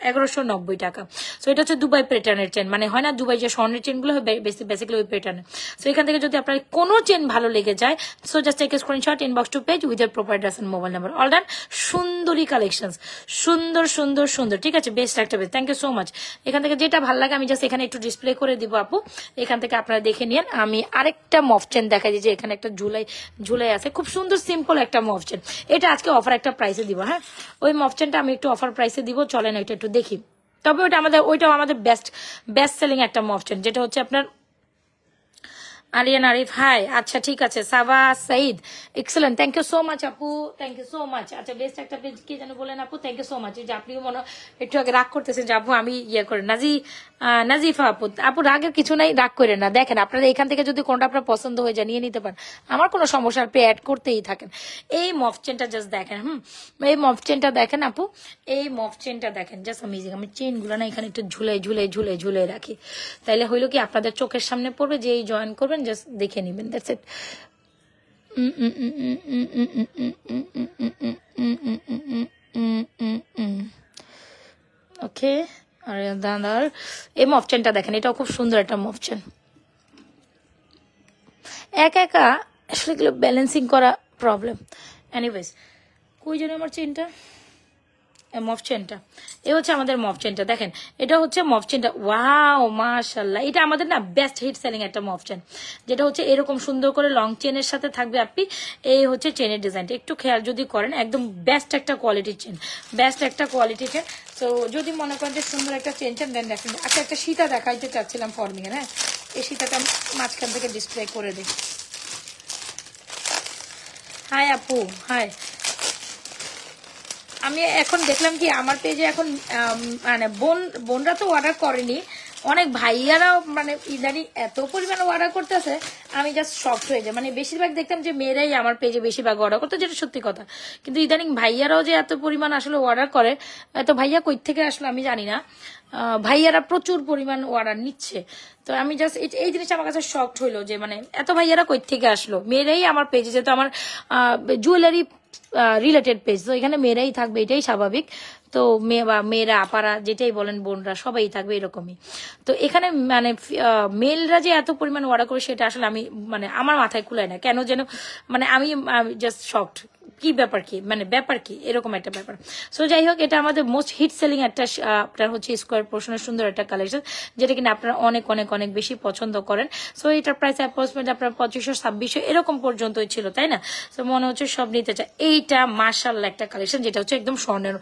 1190 টাকা। সো এটা হচ্ছে দুবাই প্যাটার্নের চেন, মানে হয় না দুবাই যে স্বর্ণের চেন গুলো বেসিক্যালি ওই প্যাটার্নের। সো এখান থেকে যদি আপনার কোনো চেন ভালো লেগে যায়, so just take a screenshot, inbox to page with proper address and mobile number. All done. সুন্দরী কালেকশন, সুন্দর সুন্দর সুন্দর, ঠিক আছে, বেস্ট একটা best. Thank you so much. এখান থেকে যেটা ভালো লাগে আমি জাস্ট এখানে একটু ডিসপ্লে করে দিব আপু, এখান থেকে আপনারা দেখে নিন। আমি আরেকটা মফ চেন দেখাই দিই, যে এখানে একটা ঝুলাই আছে, খুব সুন্দর সিম্পল একটা মফ চেন। এটা আজকে অফার একটা প্রাইসে দিব, হ্যাঁ, ওই মফ চেনটা আমি একটু অফার প্রাইসে দিব, চলেন ওইটা একটু দেখি। তবে ওইটাও আমাদের বেস্ট সেলিং একটা মফ চেন, যেটা হচ্ছে আপনার আলিয়ান আরিফ, হাই, আচ্ছা ঠিক আছে, Saba Sayeed, excellent, thank you so much আপু, থ্যাংক ইউ সো মাচ। আচ্ছা, বেস্ট একটা পেজ কি যেন বলেন আপু, থ্যাংক ইউ সো মাচ। যে আপনিও মনে একটু আগে রাগ করতেছেন যে আপু আমি ইয়ে করে নাজিফা আপু রাগের কিছু নাই, রাগ করে না। দেখেন, আপনারা এখান থেকে যদি কোনটা আপনার পছন্দ হয়ে যায় নিয়ে নিতে পারেন, আমার কোনো সমস্যা, আপনি অ্যাড করতেই থাকেন। এই মফ চেনটা জাস্ট দেখেন, এই মফ চেনটা দেখেন আপু, এই মফ চেনটা দেখেন, জাস্ট অ্যামেজিং। আমি চেনগুলো না এখানে একটু ঝুলে রাখি, তাইলে হইলো কি আপনাদের চোখের সামনে পড়বে, যে জয়েন করবেন জাস্ট দেখে নিবেন, দ্যাটস ইট। ওকে, আর দাদার এই মফ চেনটা দেখেন, এটাও খুব সুন্দর একটা মফ চেন। একা আসলে এগুলো ব্যালেন্সিং করা প্রবলেম। এনিওয়েজ, কই জানি আমার চেনটা, মফ চেনটা, এ হচ্ছে আমাদের মফ চেনটা, দেখেন এটা হচ্ছে মফ চেনটা। ওয়াও, মাশাআল্লাহ, এটা আমাদের না বেস্ট হিট সেলিং একটা মফ চেন, যেটা হচ্ছে এরকম সুন্দর করে লং চেনের সাথে থাকবে। আপনি এই হচ্ছে চেনের ডিজাইনটা একটু খেয়াল যদি করেন, একদম বেস্ট একটা কোয়ালিটির চেন, বেস্ট একটা কোয়ালিটির চেন। তো যদি মনে করেন যে সুন্দর একটা চেন দেন দেখেন। আচ্ছা, একটা সীতা দেখাইতে চাচ্ছিলাম ফর্মিং এর, হ্যাঁ, এই সীতাটা মাঝখান থেকে ডিসপ্লে করে দিই। হাই আপু, হাই। আমি এখন দেখলাম কি আমার পেজে এখন মানে বোনরা তো অর্ডার করেনি, অনেক ভাইয়ারাও মানে ইদানি এত পরিমাণে অর্ডার করতেছে, আমি জাস্ট শকড হয়ে যাই। মানে বেশিরভাগ দেখতাম যে মেয়েরাই আমার পেজে বেশিরভাগ অর্ডার করতো, যেটা সত্যি কথা, কিন্তু ইদানিং ভাইয়ারাও যে এত পরিমাণ আসলে অর্ডার করে, এত ভাইয়া কই থেকে আসলো আমি জানি না, ভাইয়ারা প্রচুর পরিমাণ অর্ডার নিচ্ছে। তো আমি জাস্ট এই জিনিসটা আমার কাছে শকড হইলো, যে মানে এত ভাইয়ারা কই থেকে আসলো, মেয়েরাই আমার পেজে, যেহেতু আমার জুয়েলারি রিলেটেড পেজ, তো এখানে মেয়েরাই থাকবে, এটাই স্বাভাবিক। তো মেয়েরা আপারা যেটাই বলেন, বোনরা সবাই থাকবে এরকমই। তো এখানে মানে মেলরা যে এত পরিমাণ অর্ডার করে সেটা আসলে আমি মানে আমার মাথায় কুলায় না কেন যেন, মানে আমি জাস্ট শকড, কি ব্যাপার, কি মানে ব্যাপার কি এরকম একটা ব্যাপার। সো যাই হোক, এটা আমাদের মোস্ট হিট সেলিং একটা আপনার হচ্ছে স্কোয়ার পোর্শনের সুন্দর একটা কালেকশন, যেটা কিনা আপনারা অনেক অনেক অনেক বেশি পছন্দ করেন। সো এটার প্রাইস অ্যাপ্রক্সিমেট আপনার 2500-2600 এরকম পর্যন্তই ছিল, তাই না? তো মনে হচ্ছে সব নিতে চায়। এইটা মাশাআল্লাহ একটা কালেকশন, যেটা হচ্ছে একদম স্বর্ণের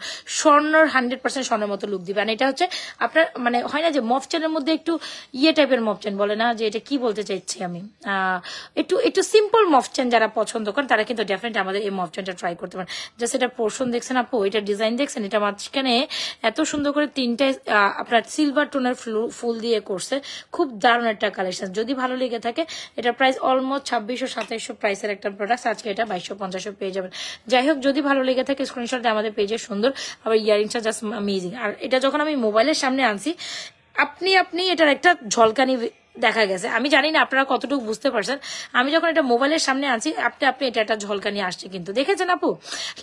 100% স্বর্ণের মতো লুক দিবে। আর এটা হচ্ছে আপনার মানে হয় না যে মফ চেনের মধ্যে একটু ইয়ে টাইপের মফ চেন বলে না, যে এটা কি বলতে চাইছি আমি, একটু একটু সিম্পল মফ চেন যারা পছন্দ করেন তারা কিন্তু ডেফিনেটলি আমাদের এই মফ চেনটা ট্রাই করতে পারেন। জাস্ট এটা পোর্শন দেখছেন আপু, এটা ডিজাইন দেখছেন, এটা মাঝখানে এত সুন্দর করে তিনটায় আপনার সিলভার টোনের ফুল দিয়ে করছে, খুব দারুণ একটা কালেকশন। যদি ভালো লেগে থাকে, এটা প্রাইস অলমোস্ট 2600-2700 প্রাইসের একটা প্রোডাক্ট, আজকে এটা 2250 পেয়ে যাবেন। যাই হোক, যদি ভালো লেগে থাকে স্ক্রিনশট আমাদের পেজে সুন্দর, আবার ইয়ারিংসটা জাস্ট অ্যামেজিং। আর এটা যখন আমি মোবাইলের সামনে আনছি, আপনি এটার একটা ঝলকানি দেখা গেছে, আমি জানি না আপনারা কতটুকু বুঝতে পারছেন। আমি যখন এটা মোবাইলের সামনে আনছি, আপনি এটা একটা ঝলকানি আসছে, কিন্তু দেখেছেন আপু,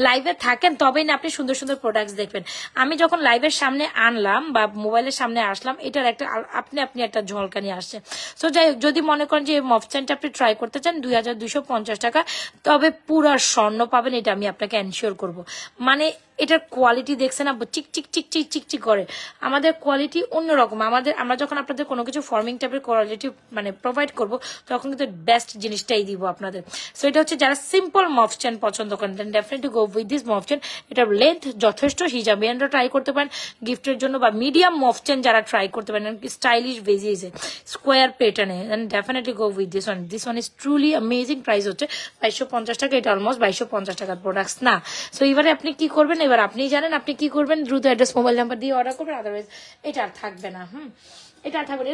লাইভে থাকেন তবেই না আপনি সুন্দর সুন্দর প্রোডাক্টস দেখবেন। আমি যখন লাইভের সামনে আনলাম বা মোবাইলের সামনে আসলাম, এটার একটা আপনি একটা ঝলকানি আসছে। সো যাই হোক, যদি মনে করেন যে মফ চেনটা আপনি ট্রাই করতে চান 2250 টাকা, তবে পুরা স্বর্ণ পাবেন, এটা আমি আপনাকে এনশিওর করব। মানে এটার কোয়ালিটি দেখছেন না, চিক চিক চিক চিক চিক চিক করে। আমাদের কোয়ালিটি অন্যরকম। আমরা যখন আপনাদের কোনো কিছু ফর্মিং টাইপের কোয়ালিটি মানে প্রোভাইড করব, তখন কিন্তু বেস্ট জিনিসটাই দিব আপনাদের। সো এটা হচ্ছে যারা সিম্পল মফ চেন পছন্দ করেন, then definitely go with this মফ চেন। এটার লেন্থ যথেষ্ট, হিজাবিয়ানরা ট্রাই করতে পারেন গিফটের জন্য, বা মিডিয়াম মফ চেন যারা ট্রাই করতে পারেন স্টাইলিশ ভেজিয়েছে স্কোয়ার প্যাটার্নে, then definitely go with this one. This one is truly amazing. Price হচ্ছে 2250 টাকা। এটা অলমোস্ট 2250 টাকার প্রোডাক্টস না। সো এবারে আপনি কি করবেন, এবার আপনি জানেন আপনি কি করবেন, দ্রুত অ্যাড্রেস মোবাইল নাম্বার দিয়ে অর্ডার করবেন, আদারওয়াইজ এটা আর থাকবে না। এটা আর থাকবে না।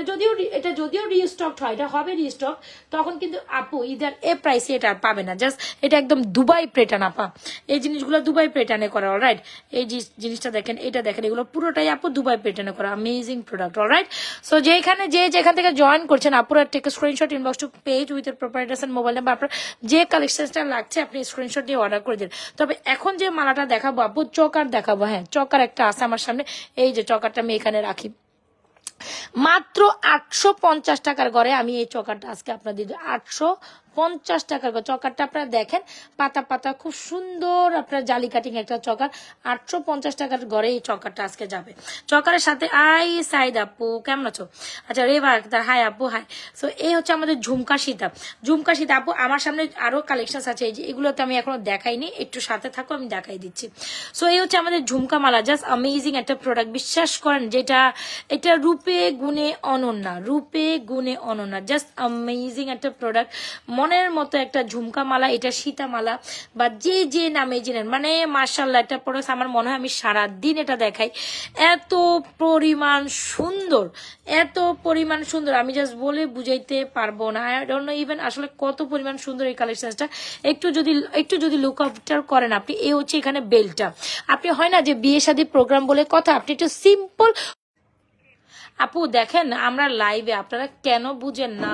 এটা যদিও রিস্টক হয়, এটা হবে রিস্টক, তখন কিন্তু আপু ইদার এ প্রাইসে এটা আর পাবে না। জাস্ট এটা একদম দুবাই প্যাটার্ন আপা, এই জিনিসগুলো দুবাই প্যাটার্নে করা, অলরাইট। এই জিনিসটা দেখেন, এটা দেখেন, এগুলো পুরোটাই আপু দুবাই প্যাটার্নে করা, অ্যামেজিং প্রোডাক্ট, অলরাইট। সো যেখান থেকে জয়েন করছেন, আপুরা take screenshot, inbox to page with proper address and mobile number, আপনার যে কালেকশনটা লাগছে আপনি স্ক্রিনশট দিয়ে অর্ডার করে দিন। তবে এখন যে মালাটা দেখাবো আপু, চকার দেখাবো। হ্যাঁ, চকার একটা আছে আমার সামনে, এই যে চকারটা আমি এখানে রাখি, মাত্র 850 টাকার ঘরে আমি এই চকারটা আজকে আপনাদের 850 টাকার চকারটা আপনারা দেখেন, পাতা পাতা খুব সুন্দর আপনার জালি কাটিং একটা চকার, 850 টাকার ঘরে এই চকারটা আজকে যাবে। চকারের সাথে আই সাইদ আপু কেমন আছো? আচ্ছা রেবা আক্তার, হাই আপু হাই। সো এই হচ্ছে আমাদের ঝুমকা সীতা। ঝুমকা সীতা আপু আমার সামনে আরো কালেকশন আছে, এই যে এগুলোতে আমি এখনো দেখাইনি, একটু সাথে থাকো আমি দেখাই দিচ্ছি। সো এই হচ্ছে আমাদের ঝুমকা মালা, জাস্ট অ্যামেজিং একটা প্রোডাক্ট। বিশ্বাস করেন যেটা এটা রূপে গুণে অনন্যা, রূপে গুণে অনন্যা, জাস্ট অ্যামেজিং একটা প্রোডাক্ট, মনের মতো একটা ঝুমকা মালা। এটা সীতা মালা বা যে নামে জেনেন, মানে মাশাআল্লাহ একটা প্রোডাক্ট। আমার মনে হয় আমি সারাদিন এটা দেখাই, এত পরিমাণ সুন্দর, এত পরিমাণ সুন্দর, আমি জাস্ট বলে বুঝাইতে পারবো না। আই ডোন্ট নো ইভেন আসলে কত পরিমাণ সুন্দর এই কালেকশনটা। একটু যদি লুক আউট করেন আপনি, এই হচ্ছে এখানে বেলটা। আপনি হয় না যে বিয়ে শাদী প্রোগ্রাম বলে কথা, আপনি একটু সিম্পল আপু দেখেন আমরা লাইভে, আপনারা কেন বুঝেন না?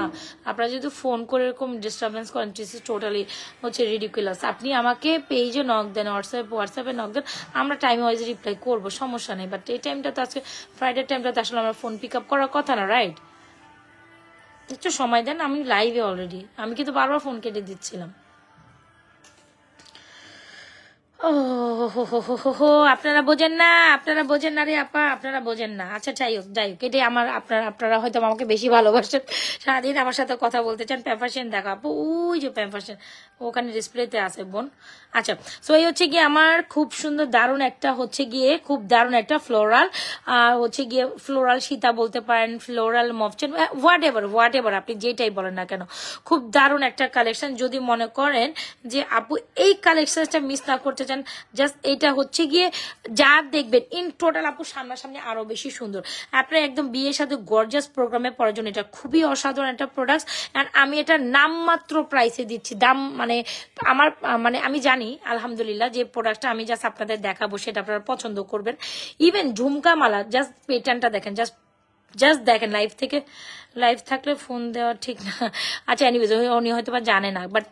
আপনারা যদি ফোন করে এরকম ডিস্টারবেন্স করেন, টোটালি হচ্ছে রিডিকুলাস। আপনি আমাকে পেজে নক দেন, হোয়াটসঅ্যাপে নক দেন, আমরা টাইম ওয়াইজ রিপ্লাই করবো, সমস্যা নেই। বাট এই টাইমটা তো আজকে ফ্রাইডে টাইমটাতে আসলে আমার ফোন পিক আপ করার কথা না, রাইট? একটু সময় দেন, আমি লাইভে অলরেডি, আমি কিন্তু বারবার ফোন কেটে দিচ্ছিলাম। ও আপনারা বোঝেন না রে আপা, আপনারা বোঝেন না। আচ্ছা যাই হোক, এটাই আমার, আপনারা হয়তো আমাকে বেশি ভালোবাসেন, সারাদিন আমার সাথে কথা বলতে চান। প্যাম্পারসেন দেখো আপু, ওই যে প্যাম্পারসেন ওখানে ডিসপ্লেতে আছে বোন। আচ্ছা, সো এই হচ্ছে গিয়ে আমার খুব সুন্দর দারুণ একটা খুব দারুণ একটা ফ্লোরাল, হচ্ছে গিয়ে ফ্লোরাল সীতা বলতে পারেন, ফ্লোরাল মফচেন, হোয়াট এভার আপনি যেটাই বলেন না কেন, খুব দারুণ একটা কালেকশন। যদি মনে করেন যে আপু এই কালেকশনটা মিস না করতে চান, জাস্ট এটা হচ্ছে গিয়ে যা দেখবেন ইন টোটাল আপু সামনাসামনি আরো বেশি সুন্দর। আপনার একদম বিয়ের সাথে গর্জাস প্রোগ্রামে পড়ার জন্য এটা খুবই অসাধারণ একটা প্রোডাক্ট। এন্ড আমি এটা নামমাত্র প্রাইসে দিচ্ছি, দাম মানে আমার মানে আমি জানি আলহামদুলিল্লাহ যে প্রোডাক্টটা আমি জাস্ট আপনাদের দেখাবো সেটা আপনারা পছন্দ করবেন। ইভেন ঝুমকা মালা, জাস্ট প্যাটার্নটা দেখেন, জাস্ট জাস্ট দেখেন লাইভ থাকলে ফোন দেওয়া ঠিক না। আচ্ছা এনিওয়েজ উনি হয়তো বা জানে না, বাট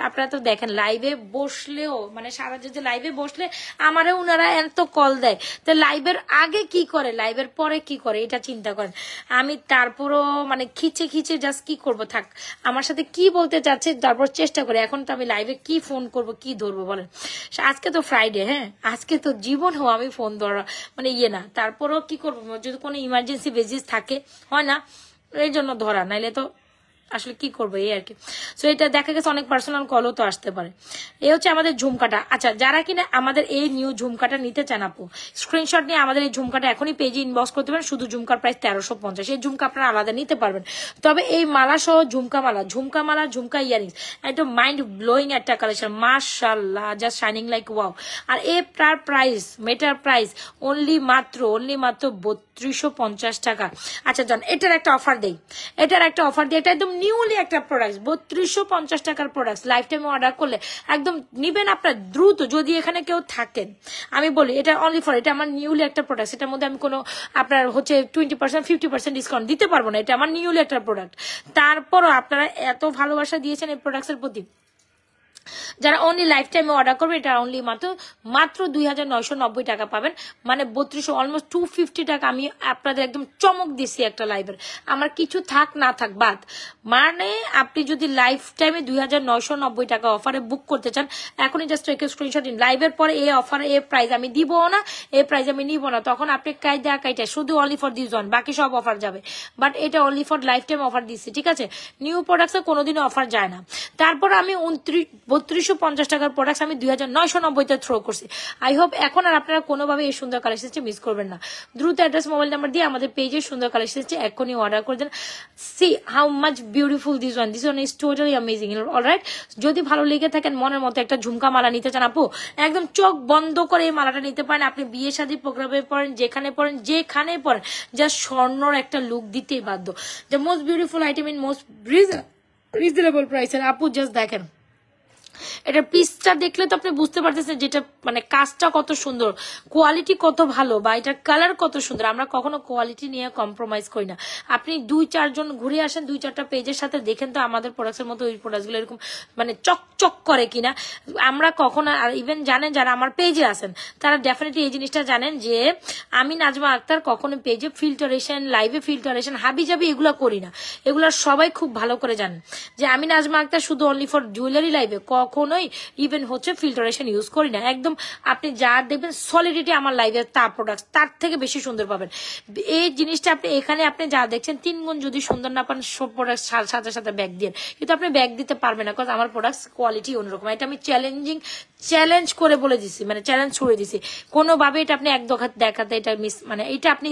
আপনারা তো দেখেন লাইভে বসলেও মানে সারা যে লাইভে বসলে আমারও উনারা এত কল দেয়, তো লাইভের আগে কি করে লাইভের পরে কি করে এটা চিন্তা করেন। আমি তারপরও মানে খিচে জাস্ট কি করব, থাক আমার সাথে কি বলতে চাচ্ছে তারপর চেষ্টা করে। এখন তো আমি লাইভে কি ফোন করব কি ধরবো বলেন, আজকে তো ফ্রাইডে, হ্যাঁ আজকে তো জীবন হো আমি ফোন ধরা মানে না, তারপরও কি করবো যদি কোনো ইমার্জেন্সি বেজিস থাকে হয় না, এই জন্য ধরা, নাইলে তো আসলে কি করবো এই আর কি। সো এটা দেখা গেছে অনেক পার্সোনাল কলও তো আসতে পারে। এই হচ্ছে আমাদের ঝুমকাটা। আচ্ছা যারা কিনা আমাদের এই নিউ ঝুমকাটা নিতে চান আপু, স্ক্রিনশট নিয়ে আমাদের এই ঝুমকাটা এখনই পেজে ইনবক্স করতে পারেন। শুধু ঝুমকার প্রাইস 1350, এই ঝুমকা আপনারা আলাদা নিতে পারবেন। তবে এই মালা সহ ঝুমকা ইয়ারিংস একদম মাইন্ড ব্লোয়িং একটা কালেকশন, মাশাআল্লাহ জাস্ট শাইনিং লাইক ওয়াও। আর এটার প্রাইস অনলি মাত্র 3250 টাকা। আচ্ছা জান এটার একটা অফার দেই, এটা একদম নিউলি একটা প্রোডাক্ট, 3250 টাকার প্রোডাক্ট লাইফ টাইমে অর্ডার করলে একদম নিবেন আপনার দ্রুত, যদি এখানে কেউ থাকেন। আমি বলি এটা অনলি ফর, এটা আমার নিউলি একটা প্রোডাক্ট, এটার মধ্যে আমি কোনো আপনার হচ্ছে 20% 50% ডিসকাউন্ট দিতে পারবো না, এটা আমার নিউলি একটা প্রোডাক্ট। তারপরও আপনারা এত ভালোবাসা দিয়েছেন এই প্রোডাক্টের প্রতি, যারা অনলি লাইফ টাইমে অর্ডার করবে এটা অনলি মাত্র 2990 টাকা পাবেন, মানে 3200 অলমোস্ট 250 টাকা আমি আপনাদের একদম চমক দিছি একটা লাইভের। আমার কিছু থাক না থাক বাদ, মানে আপনি যদি লাইফ টাইমে 2990 টাকা অফারে বুক করতে চান এখনই জাস্ট একটা স্ক্রিনশট দিন। লাইভের পরে এই অফার এই প্রাইস আমি দিব না, এই প্রাইস আমি নিব না, তখন আপনি কাইটা শুধু অনলি ফর দিস ওয়ান, বাকি সব অফার যাবে, বাট এটা only for life time offer দিচ্ছি, ঠিক আছে। নিউ প্রোডাক্টসে কোনোদিনও অফার যায় না। তারপর আমি 3250 টাকার প্রোডাক্ট আমি 2990 থ্রো করছি। আই হোপ এখন আর আপনারা কোনোভাবে এই সুন্দর কালেকশনটি মিস করবেন না। দ্রুত অ্যাড্রেস মোবাইল নাম্বার দিয়ে আমাদের পেজে সুন্দর কালেকশনটি এখনই অর্ডার করে দেন। See how much beautiful this one is totally amazing. Alright, যদি ভালো লেগে থাকেন মনের মতো একটা ঝুমকা মালা নিতে চান আপু, একদম চোখ বন্ধ করে এই মালাটা নিতে পারেন। আপনি বিয়ে শাদী প্রোগ্রামে পড়েন, যেখানে পড়েন যা স্বর্ণর একটা লুক দিতেই বাধ্য। The most beautiful item in most reasonable প্রাইসের। আপু জাস্ট দেখেন এটা পিসটা দেখলে তো আপনি বুঝতে পারতেছেন যেটা মানে কাজটা কত সুন্দর, কোয়ালিটি কত ভালো, বা এটার কালার কত সুন্দর। আমরা কখনো কোয়ালিটি নিয়ে কম্প্রোমাইজ করি না। আপনি 2-4 জন ঘুরে আসেন 2-4টা পেজের সাথে, দেখেন তো আমাদের প্রোডাক্টের মতো ওই প্রোডাক্টগুলো এরকম মানে চকচক করে কিনা। আমরা কখনো, আর ইভেন জানেন যারা আমার পেজে আছেন তারা ডেফিনেটলি এই জিনিসটা জানেন যে আমি নাজমা আক্তার কখনো পেজে ফিল্টারেশন, লাইভে ফিল্টারেশন, হাবিজাবি এগুলো করি না। এগুলো সবাই খুব ভালো করে জানেন যে আমি নাজমা আক্তার শুধু অনলি ফর জুয়েলারি লাইভে কখনোই ইভেন হচ্ছে ফিল্টারেশন ইউজ করি না। একদম আপনি যা দেখবেন সলিডিটি আমার লাইভে তার প্রোডাক্ট তার থেকে বেশি সুন্দর পাবেন। এই জিনিসটা আপনি এখানে আপনি যা দেখছেন 3 গুণ যদি সুন্দর না পান সব প্রোডাক্ট সাথে ব্যাগ দিয়ে, কিন্তু আপনি ব্যাগ দিতে পারবেন না, কারণ আমার প্রোডাক্ট কোয়ালিটি অন্যরকম। এটা আমি চ্যালেঞ্জ করে বলে দিছি, মানে চ্যালেঞ্জ ছুড়ে দিছি। কোনোভাবে এটা আপনি এক দেখাতে এটা মিস মানে এটা আপনি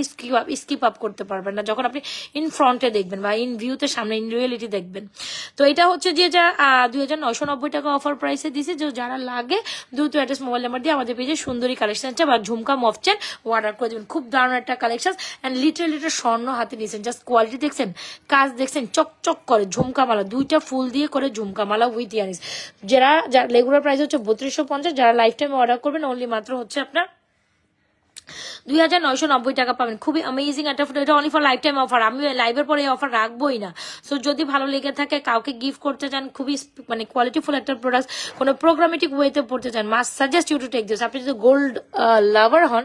স্কিপ আপ করতে পারবেন না যখন আপনি ইন ফ্রন্টে দেখবেন বা ইন ভিউতে সামনে ইন রিয়েলিটি দেখবেন। তো এটা হচ্ছে যে যা 2990 টাকা অফার প্রাইসে দিছে। যে যারা লাগে দ্রুত অ্যাড্রেস মোবাইল নাম্বার দিয়ে আমাদের পেজে সুন্দরী কালেকশন আছে বা ঝুমকা মফচেন অর্ডার করে দেবেন। খুব দারুণ একটা কালেকশন এন্ড লিটার স্বর্ণ হাতে নিয়েছেন। জাস্ট কোয়ালিটি দেখছেন, কাজ দেখছেন, চকচক করে ঝুমকা মালা, 2টা ফুল দিয়ে করে ঝুমকা মালা উইথ ইয়ারিংস। যারা রেগুলার প্রাইস হচ্ছে 3250, যারা লাইফ টাইম অর্ডার করবেন অনলি মাত্র হচ্ছে আপনার 2990 টাকা পাবেন। খুবই অ্যামেজিং একটা ফুড, এটা only for life time offer. আমি লাইভের পরে এই অফার রাখবোই না। সো যদি ভালো লেগে থাকে, কাউকে গিফট করতে চান, খুবই মানে কোয়ালিটিফুল একটা প্রোডাক্ট, কোনো প্রোগ্রামেটিক ওয়েতে পড়তে চান, must suggest you to take this. আপনি যদি গোল্ড লাভার হন,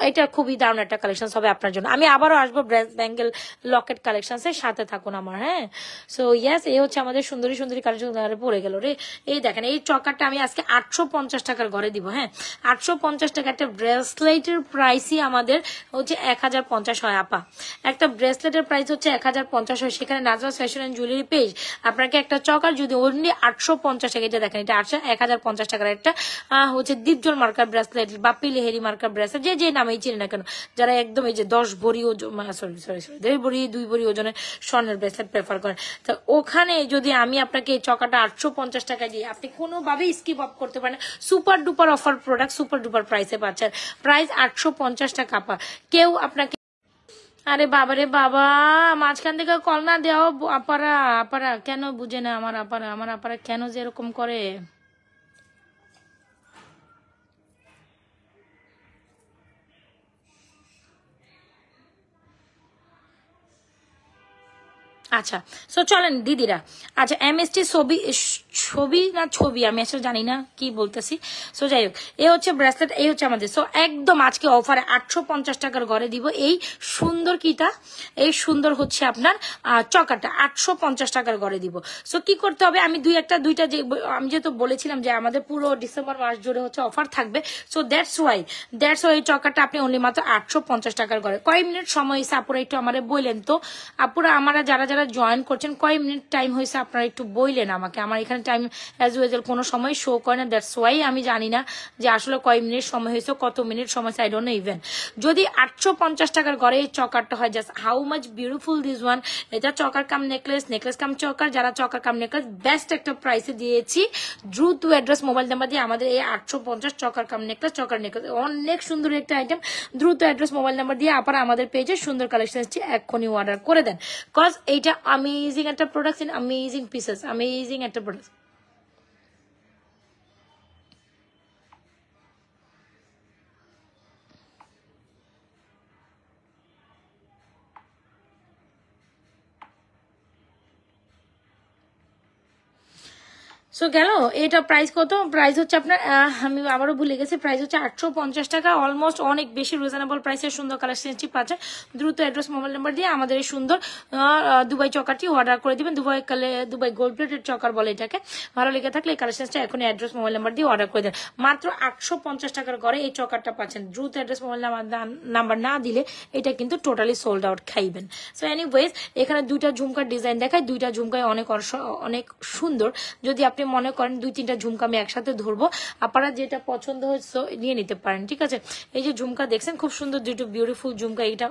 এটা খুবই দারুণ একটা কালেকশন হবে আপনার জন্য। আমি আবারও আসবো ব্রেস ব্যাঙ্গেল লকেট কালেকশনের সাথে থাকুন আমার। হ্যাঁ, সো ইয়েস, এই হচ্ছে আমাদের সুন্দরী কালেকশন পড়ে গেল রে। এই দেখেন এই চকারটা আমি আজকে 850 টাকার ঘরে দিব। হ্যাঁ, 850 টাকা একটা ব্রেসলেটের প্রাইসই আমাদের হচ্ছে 1050 হয়। আপা একটা ব্রেসলেটের প্রাইস হচ্ছে 1050 হয়, সেখানে Nazma's fashion and jewellery page আপনাকে একটা চকার যদি অনলি 850 টাকা, এটা দেখেন এটা 1050 টাকার একটা হচ্ছে Dipjol marker bracelet, Bappi Lahiri marker bracelet, যে নামেই চিনি না কেন, যারা একদম এই যে 10 ভরি সরি 2 ভরি ওজনের স্বর্ণের ব্রেসলেট প্রেফার করেন, তো ওখানে যদি আমি আপনাকে এই চকাটা 850 টাকা দিয়ে আপনি কোনোভাবেই স্কিপ আপ করতে পারেন। Super duper offer product, super duper প্রাইসে পাচ্ছেন। প্রাইস 850 টাকা। আপা কেউ আপনাকে, আরে বাবা রে বাবা, মাঝখান থেকে কল না দেওয়া আপারা কেন বুঝে না আমার আপারা কেন যে এরকম করে। আচ্ছা, সো চলেন দিদিরা। আচ্ছা, এমএসটি ছবি না ছবি আমি আসলে জানি না কি বলতেছি। সো যাই হোক, এ হচ্ছে ব্রেসলেট, এই হচ্ছে আমাদের। সো একদম আজকে অফারে 850 টাকার ঘরে দিব এই সুন্দর কিটা, এই সুন্দর হচ্ছে আপনার চকাটা 850 টাকার ঘরে দিব। সো কি করতে হবে, আমি দুইটা যে আমি যেহেতু বলেছিলাম যে আমাদের পুরো ডিসেম্বর মাস জুড়ে হচ্ছে অফার থাকবে। সো দ্যাটস ওয়াই এই চকাটা আপনি অনলি মাত্র 850 টাকার ঘরে। কয় মিনিট সময় হয়েছে আপুরা একটু আমারে বললেন তো। আপুরা আমরা যারা জয়েন করছেন কয় মিনিট টাইম হয়েছে আপনারা একটু বললেন আমাকে। আমার এখানে টাইম অ্যাজ ইউজুয়াল কোনো সময় শো করে না, দ্যাটস ওয়াই আমি জানি না যে আসলে কয় মিনিট সময় হয়েছে, কত মিনিট সময় হয়েছে, আই ডোন্ট নো ইভেন। যদি 850 টাকার ঘরে এই চকারটা হয়, just how much beautiful this one. এটা চকার কাম নেকলেস, নেকলেস কাম চকার, যারা চকার কাম নেকলেস বেস্ট একটা প্রাইসে দিয়েছি। দ্রুত অ্যাড্রেস মোবাইল নাম্বার দিয়ে আমাদের এই 850 চকার কাম নেকলেস, চকার নেকলেস অনেক সুন্দর একটা আইটেম। দ্রুত অ্যাড্রেস মোবাইল নাম্বার দিয়ে আপনারা আমাদের পেজে সুন্দর কালেকশন এক্ষুনি অর্ডার করে দেন। কজ এইটা অ্যামেজিং একটা product, in amazing pieces, amazing একটা প্রোডাক্ট। সো গেল, এটা প্রাইস কত? প্রাইস হচ্ছে আপনার আমি আবারও ভুলে গেছি, প্রাইস হচ্ছে 850 টাকা। অলমোস্ট অনেক বেশি রিজনেবল প্রাইসের সুন্দর কালেকশন পাচ্ছে। দ্রুত অ্যাড্রেস মোবাইল নাম্বার দিয়ে আমাদের এই সুন্দর দুবাই চকারটি অর্ডার করে দিবেন। দুবাই গোল্ড প্লেটেড চকার বলে এটাকে। ভালো লেগে থাকলে এই কালেকশনটা এখন অ্যাড্রেস মোবাইল নাম্বার দিয়ে অর্ডার করে দেন। মাত্র 850 টাকার ঘরে এই চকারটা পাচ্ছেন। দ্রুত অ্যাড্রেস মোবাইল নাম্বার না দিলে এটা কিন্তু টোটালি সোল্ড আউট খাইবেন। সো এনিওয়েজ, এখানে দুইটা ঝুমকার ডিজাইন দেখায়, দুইটা ঝুমকায় অনেক সুন্দর। যদি আপনি মনে করেন 2-3টা ঝুমকা আমি একসাথে ধরবো, আপনারা যেটা পছন্দ হচ্ছে নিয়ে নিতে পারেন, ঠিক আছে। এই যে ঝুমকা দেখছেন খুব সুন্দর দুটো বিউটিফুল ঝুমকা, এটা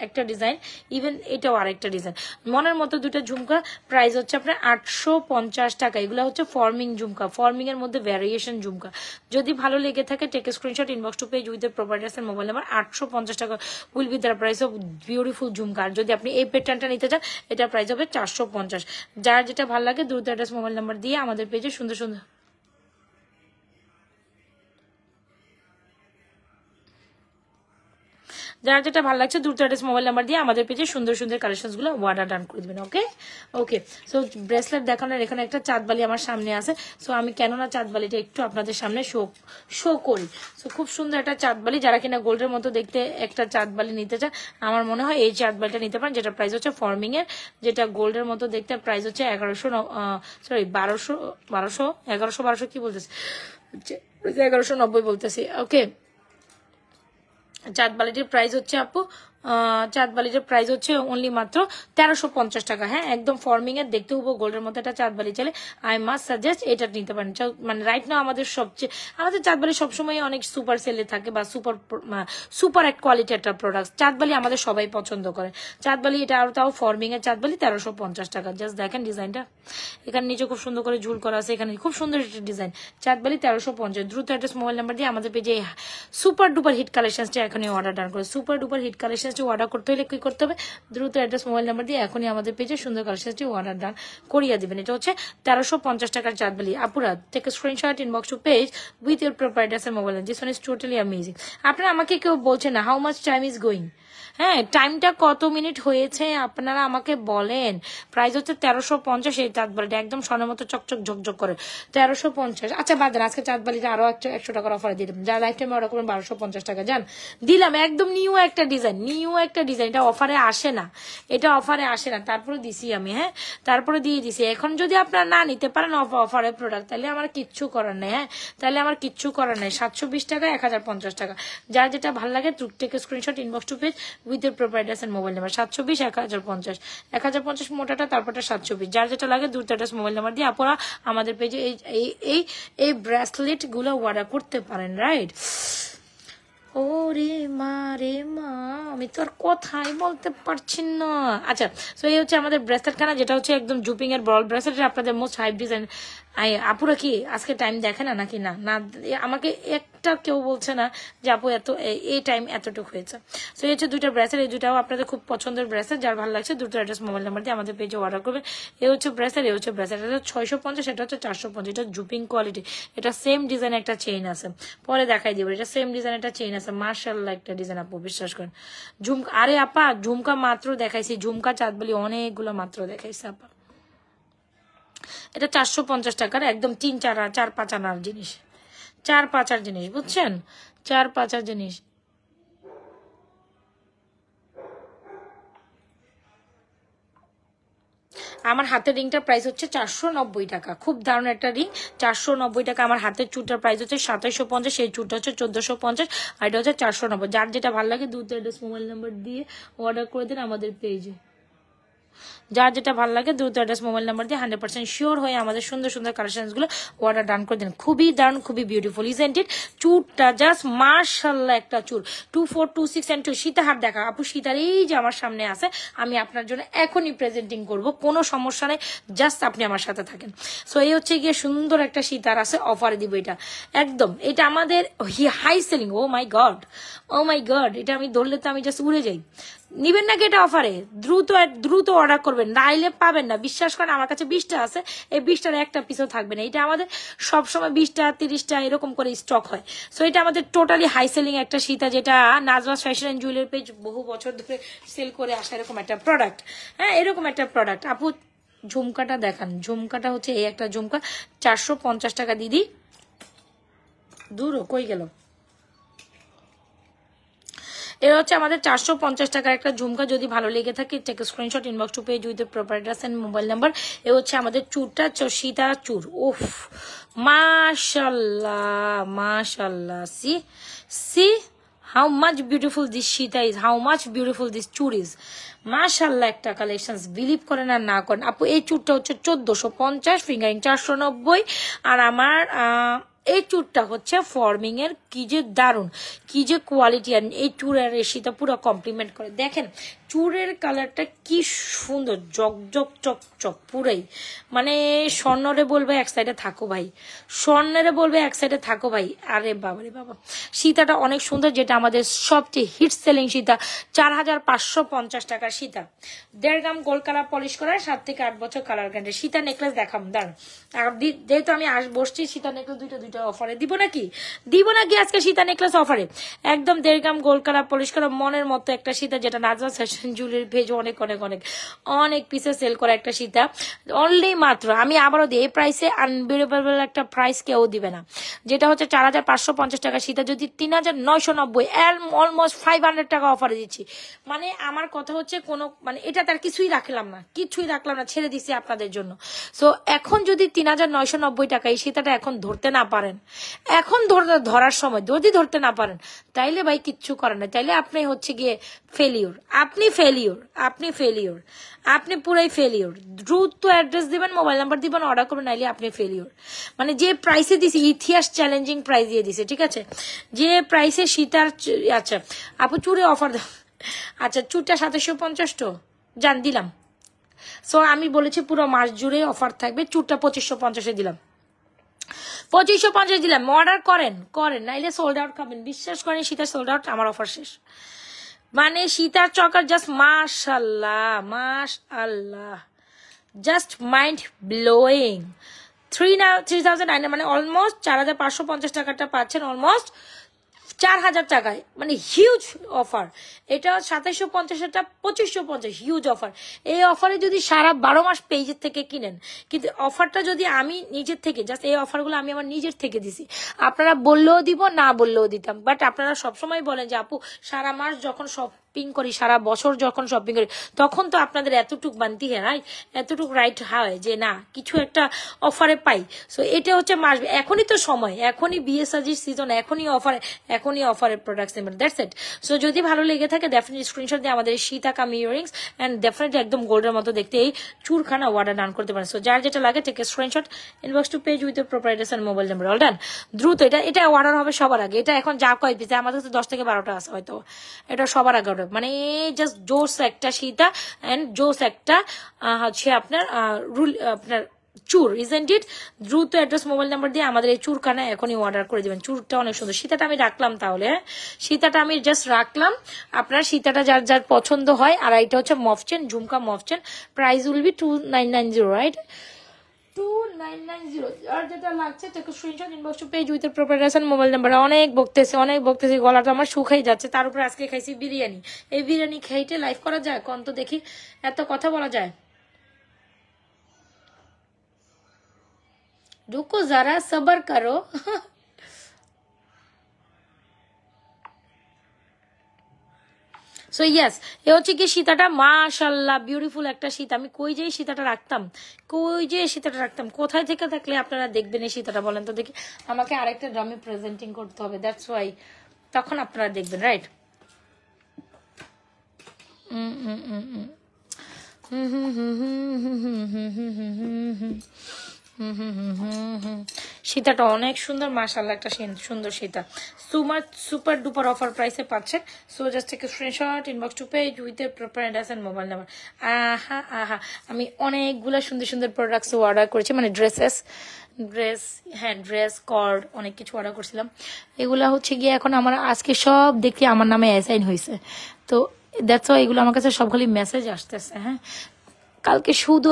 একটা ডিজাইন, ইভেন এটাও আরেকটা ডিজাইন, মনের মতো দুটো ঝুমকা। প্রাইস হচ্ছে আপনার 850 টাকা। এগুলো হচ্ছে ফর্মিং ঝুমকা, ফর্মিং এর মধ্যে ভ্যারিয়েশন ঝুমকা। যদি ভালো লেগে থাকে take screenshot, inbox to page with providers এর মোবাইল নাম্বার। 850 টাকা will be the price of beautiful jhumka. আর যদি আপনি এই প্যাটার্নটা নিতে চান, এটা প্রাইস হবে 450। যার যেটা ভালো লাগে দ্রুত অ্যাড্রেস মোবাইল নাম্বার দিয়ে আমাদের পেজে সুন্দর সুন্দর যার যেটা ভালো লাগছে দ্রুত অ্যাড্রেস মোবাইল নাম্বার দিয়ে আমাদের পেজে সুন্দর সুন্দর কালেকশনস গুলো অর্ডার ডান করে দিবেন। ওকে ওকে। সো ব্রেসলেট দেখানোর এখানে একটা চাঁদবালি আমার সামনে আছে। সো আমি কেননা চাঁদবালিটা একটু আপনাদের সামনে শো করি। সো খুব সুন্দর একটা চাঁদবালি, যারা কিনা গোল্ডের মতো দেখতে একটা চাঁদবালি নিতে চান, আমার মনে হয় এই চাঁদবালিটা নিতে পারেন, যেটা প্রাইস হচ্ছে ফর্মিং এর, যেটা গোল্ডের মতো দেখতে প্রাইস হচ্ছে 1190 কি বলতেছি, 1190 বলতেছি। ওকে, চাঁদবালিটির প্রাইস হচ্ছে আপু চাঁদবালির প্রাইস হচ্ছে অনলি মাত্র 1350 টাকা। হ্যাঁ, একদম ফর্মিং এর দেখতে হবো গোল্ডের মতো একটা চাঁদবালি চলে। আই মাস্ট সাজেস্ট এটা নিতে পারেন। মানে রাইট নাও আমাদের চাঁদবালি সবসময় অনেক সুপার সেলে থাকে বা সুপার এক কোয়ালিটি একটা প্রোডাক্ট। চাঁদবালি আমাদের সবাই পছন্দ করে। চাঁদবালি এটা আর তাও ফর্মিং এর চাঁদবালি 1350 টাকা। জাস্ট দেখেন ডিজাইনটা, এখানে নিচে খুব সুন্দর করে ঝুল করা আছে, এখানে খুব সুন্দর একটা ডিজাইন। চাঁদবালি 1350। দ্রুত অ্যাড্রেস মোবাইল নাম্বার দিয়ে আমাদের পেজে সুপার ডুপার হিট কালেকশনটা এখনই অর্ডার ডান করে। Super duper hit collection order করতে হলে কি করতে হবে, দ্রুত অ্যাড্রেস মোবাইল নাম্বার দিয়ে এখনই আমাদের পেজে সুন্দর কালেকশনটি অর্ডার ডান করিয়ে দিবেন। এটা হচ্ছে 1350 টাকার চাঁদবালি। আপুরা take screenshot, inbox to page with your providers এর mobile. This one is totally amazing. আপনারা আমাকে কেউ বলছেন না how much time is going. হ্যাঁ, টাইমটা কত মিনিট হয়েছে আপনারা আমাকে বলেন। প্রাইস হচ্ছে 1350 এই চাঁদবালিটা, একদম স্বর্ণের মতো চকচক ঝকঝক করে 1350। আচ্ছা বাদ দেন, আজকে চাঁদবালিটা আরো 100 টাকার অফারে দিলাম। যারা লাইফ টাইমে অর্ডার করবেন 1250 টাকা জান দিলাম। একদম নিউ একটা ডিজাইন, এটা অফারে আসে না, তারপরে দিছি আমি। হ্যাঁ, তারপরে দিয়ে দিছি। এখন যদি আপনারা না নিতে পারেন অফারের প্রোডাক্ট, তাহলে আমার কিচ্ছু করার নেই। হ্যাঁ, তাহলে আমার কিচ্ছু করার নেই। 720 টাকা, 1050 টাকা, যার যেটা ভালো লাগে থেকে screenshot, inbox to page with এর প্রোভাইডার্স এন্ড মোবাইল নাম্বার। 720, 1050, 1050 মোটাটা, তারপরটা 720, যার যেটা লাগে দ্রুত অ্যাড্রেস মোবাইল নাম্বার দিয়ে আপনারা আমাদের পেজে এই ব্রেসলেট গুলো অর্ডার করতে পারেন। রাইট? ও রে মা, আমি তো আর কথাই বলতে পারছি না। আচ্ছা, সো এই হচ্ছে আমাদের ব্রেসলেট খানা, যেটা হচ্ছে একদম জুপিং এর বল ব্রেসলেট। আপনাদের মোস্ট হাইপ ডিজাইন আপুরা কি আজকে টাইম দেখে না নাকি? না না, আমাকে একটা কেউ বলছে না যে আপু এত এই টাইম এতটুকু হয়েছে। তো এই হচ্ছে দুইটা ব্রেসলেট, এই দুটাও আপনাদের খুব পছন্দের ব্রেসলেট, যার ভালো লাগছে দুটো অ্যাড্রেস মোবাইল নাম্বার দিয়ে আমাদের পেজে অর্ডার করবেন। এই হচ্ছে ব্রেসলেট, এই হচ্ছে ব্রেসলেট, এটা 650, এটা হচ্ছে 450, এটা জুপিং কোয়ালিটি, এটা সেম ডিজাইন একটা চেইন আছে, পরে দেখাই দিব, এটা সেম ডিজাইন একটা চেইন আছে, মার্শাল্লাহ একটা ডিজাইন আপু, বিশ্বাস করেন। ঝুমকা, আরে আপা ঝুমকা মাত্র দেখাইছি, ঝুমকা চাঁদবালি অনেকগুলো মাত্র দেখাইছে আপা। এটা 450 টাকার একদম 4-5 আনার জিনিস, 4-5 জিনিস, বুঝছেন, 4-5 জিনিস। আমার হাতের রিংটার প্রাইস হচ্ছে 490 টাকা, খুব দারুণ একটা রিং, 490 টাকা। আমার হাতের চুটার প্রাইস হচ্ছে 2750, সেই চুটা হচ্ছে 1450, আর এটা হচ্ছে 490। যার যেটা ভালো লাগে দুটো অ্যাড্রেস মোবাইল নাম্বার দিয়ে অর্ডার করে দিন আমাদের পেজে। যার যেটা ভালো লাগে দ্রুত অ্যাড্রেস মোবাইল নাম্বার দিয়ে 100% শিওর হয়ে আমাদের সুন্দর সুন্দর কালেকশনসগুলো অর্ডার ডান করে দিন। খুবই দারুণ, খুবই বিউটিফুল, ইজেন্ট ইট? চুরটা জাস্ট মার্শাল্লাহ একটা চুর, 24, 26 and 2। সীতাহার দেখা আপু, সীতার এই যে আমার সামনে আছে, আমি আপনার জন্য এখনই প্রেজেন্টিং করব, কোনো সমস্যা নেই, জাস্ট আপনি আমার সাথে থাকেন। সো এই হচ্ছে গিয়ে সুন্দর একটা সীতার আছে, অফারে দিব এটা একদম, এটা আমাদের হাই সেলিং। ও মাই গড, ও মাই গড, এটা আমি ধরলে তো আমি জাস্ট উড়ে যাই। নিবেন নাকি এটা অফারে? দ্রুত দ্রুত অর্ডার করবেন, নাইলে পাবেন না, বিশ্বাস করেন। আমার কাছে 20টা আছে, এই 20টার একটা পিসও থাকবে না। এটা আমাদের সবসময় 20টা 30টা এরকম করে স্টক হয়। সো এটা আমাদের টোটালি হাই সেলিং একটা সীতা, যেটা নাজওয়াজ ফ্যাশন এন্ড জুয়েলারি পেজ বহু বছর ধরে সেল করে আসা এরকম একটা প্রোডাক্ট। হ্যাঁ, এরকম একটা প্রোডাক্ট। আপু ঝুমকাটা দেখান, ঝুমকাটা হচ্ছে এই একটা ঝুমকা, 450 টাকা। দিদি দূর কই গেল? এটা হচ্ছে আমাদের 450 টাকার একটা ঝুমকা। যদি ভালো লেগে থাকে take screenshot, inbox to page with proper address and mobile number. এ হচ্ছে আমাদের চুরটা, সীতা চুর। ওফ মাশাল্লাহ মাশাল্লাহ, see see how much beautiful this shita is, how much beautiful this chur is, মাশাআল্লাহ একটা কালেকশনস, বিলিভ করেন আর না করেন। আপু এই চুরটা হচ্ছে 1450, ফিঙ্গারিং 490, আর আমার এই চুরটা হচ্ছে ফর্মিং এর, কি যে দারুন, কি যে কোয়ালিটি। আর এই চুরের রেশিটা পুরো কমপ্লিমেন্ট করে। দেখেন চুরের কালারটা কি সুন্দর, জক জক চক চক পুরাই, মানে স্বর্ণরে বলবে এক সাইডে থাকো ভাই, স্বর্ণরে বলবে এক সাইডে থাকো ভাই। আরে বাবা রে বাবা, সীতাটা অনেক সুন্দর, যেটা আমাদের সবচেয়ে হিট সেলিং সীতা, 4550 টাকার সীতা, 1.5 গ্রাম গোল্ড কালার পলিশ করা, 7 থেকে 8 বছর কালার গ্যারান্টি। সীতা নেকলেস দেখাম দাঁড়ান, যেহেতু আমি বসছি, সীতা নেকলেস দুইটা অফারে দিব নাকি, আজকে সীতা নেকলেস অফারে একদম 1.5 গ্রাম গোল্ড কালার পলিশ করা, মনের মতো একটা সীতা, যেটা নাজওয়াজ ফ্যাশন জুয়েলারি পেজ অনেক অনেক অনেক অনেক পিসে সেল করা একটা সীতা। অনলি মাত্র, আমি আবারও দিই, এই প্রাইসে আনবিলিভেবল একটা প্রাইস কেউ দিবে না, যেটা হচ্ছে 4550 টাকা সীতা, যদি 3990, অলমোস্ট 500 টাকা অফারে দিচ্ছি। মানে আমার কথা হচ্ছে কোনো, মানে এটা তার কিছুই রাখলাম না, ছেড়ে দিচ্ছি আপনাদের জন্য। সো এখন যদি 3990 টাকা এই সীতাটা এখন ধরতে না পারেন, এখন ধরার সময় যদি ধরতে না পারেন, তাইলে ভাই কিচ্ছু করেন না, তাইলে আপনি হচ্ছে গিয়ে ফেলিওর, আপনি পুরাই ফেলিওর। দ্রুত অ্যাড্রেস দিবেন, মোবাইল নাম্বার দিবেন, অর্ডার করবেন, নাইলে আপনি ফেলিওর। মানে যে প্রাইসে দিছি, ইতিহাস চ্যালেঞ্জিং প্রাইস দিয়ে দিছে, ঠিক আছে, যে প্রাইসে সীতার। আচ্ছা আপু চুরে অফার দাও, আচ্ছা চুরটা 2750 তো জান দিলাম। সো আমি বলেছি পুরো মাস জুড়ে অফার থাকবে, চুরটা 2550 দিলাম, 2550 দিলাম। অর্ডার করেন নাইলে সোল্ড আউট খাবেন, বিশ্বাস করেন সীতা সোল্ড আউট, আমার অফার শেষ। মানে সীতার চকার জাস্ট মাশাআল্লাহ, জাস্ট মাইন্ড ব্লোয়িং। 3009, মানে অলমোস্ট 4550 টাকাটা পাচ্ছেন অলমোস্ট 4000 টাকায়, মানে হিউজ অফার। এটা 2750, 2550, হিউজ অফার। এই অফারে যদি সারা 12 মাস পেজের থেকে কিনেন, কিন্তু অফারটা যদি আমি নিজের থেকে, জাস্ট এই অফারগুলো আমি আমার নিজের থেকে দিছি, আপনারা বললেও দিব, না বললেও দিতাম, বাট আপনারা সবসময় বলেন যে আপু সারা মাস যখন শপিং করি, সারা বছর যখন শপিং করি, তখন তো আপনাদের এতটুক বানতি হয়, এতটুক রাইট হয় যে না কিছু একটা অফারে পাই। সো এটা হচ্ছে মাস, এখনই তো সময়, এখনই বিয়ে সাজির সিজন, এখনই অফারের প্রোডাক্টস নেবেন, দ্যাটস ইট। সো যদি ভালো লেগে থাকে ডেফিনেটলি স্ক্রিনশট দিয়ে আমাদের সীতা কাম ইয়ারিংস এন্ড ডেফিনেটলি একদম গোল্ডের মতো দেখতে এই চুরখানা অর্ডার ডান করতে পারেন। সো যার যেটা লাগে take screenshot, inbox to page with proper address and mobile number, all done. দ্রুত এটা অর্ডার হবে সবার আগে। এটা এখন যা কয় পিস, আমাদের কাছে 10 থেকে 12টা আছে হয়তো, এটা সবার আগে অর্ডার। মানে জাস্ট জোস একটা সীতা এন্ড জোস একটা হচ্ছে আপনার রুল, আপনার চুর, ইজেন্ট ইট? দ্রুত অ্যাড্রেস মোবাইল নাম্বার দিয়ে আমাদের এই চুরখানা এখনই অর্ডার করে দিবেন। চুরটা অনেক সুন্দর। সীতাটা আমি রাখলাম তাহলে, হ্যাঁ সীতাটা আমি জাস্ট রাখলাম। আপনার সীতাটা যার যার পছন্দ হয়। আর এটা হচ্ছে মফচেন, ঝুমকা মফচেন। Price will be 2990, right? 2990। আর যেটা লাগছে তাকে screenshot inbox to page with proper address and mobile number. অনেক বকতেছি, গলাটা আমার শুকাই যাচ্ছে। তার উপর আজকে খাইছি বিরিয়ানি। এই বিরিয়ানি খাইতে লাইভ করা যায়? কোন তো দেখি, এত কথা বলা যায়? रुको जरा सबर करो। সো ইয়েস, এ হচ্ছে কি সীতাটা, মাশাআল্লাহ বিউটিফুল একটা সীতা। আমি কই যে সীতাটা রাখতাম, কোথায় থেকে থাকলে আপনারা দেখবেন এই সীতাটা বলেন তো দেখি? আমাকে আরেকটা ড্রামে প্রেজেন্টিং করতে হবে, দ্যাটস ওয়াই, তখন আপনারা দেখবেন, রাইট? সীতাটা অনেক সুন্দর, মাশাআল্লাহ একটা সুন্দর সীতা। সুপার ডুপার অফার প্রাইসে পাচ্ছেন। So just take screenshot inbox to page with a proper address and mobile number. আহা আমি অনেকগুলা সুন্দর প্রোডাক্টস অর্ডার করেছি, মানে ড্রেস কর্ড অনেক কিছু অর্ডার করছিলাম। এগুলা হচ্ছে গিয়ে এখন আমার আজকে সব দেখি আমার নামে অ্যাসাইন হয়েছে। তো দ্যাটস ওয়াই এগুলো আমার কাছে সব খালি মেসেজ আসতেছে। হ্যাঁ কালকে শুধু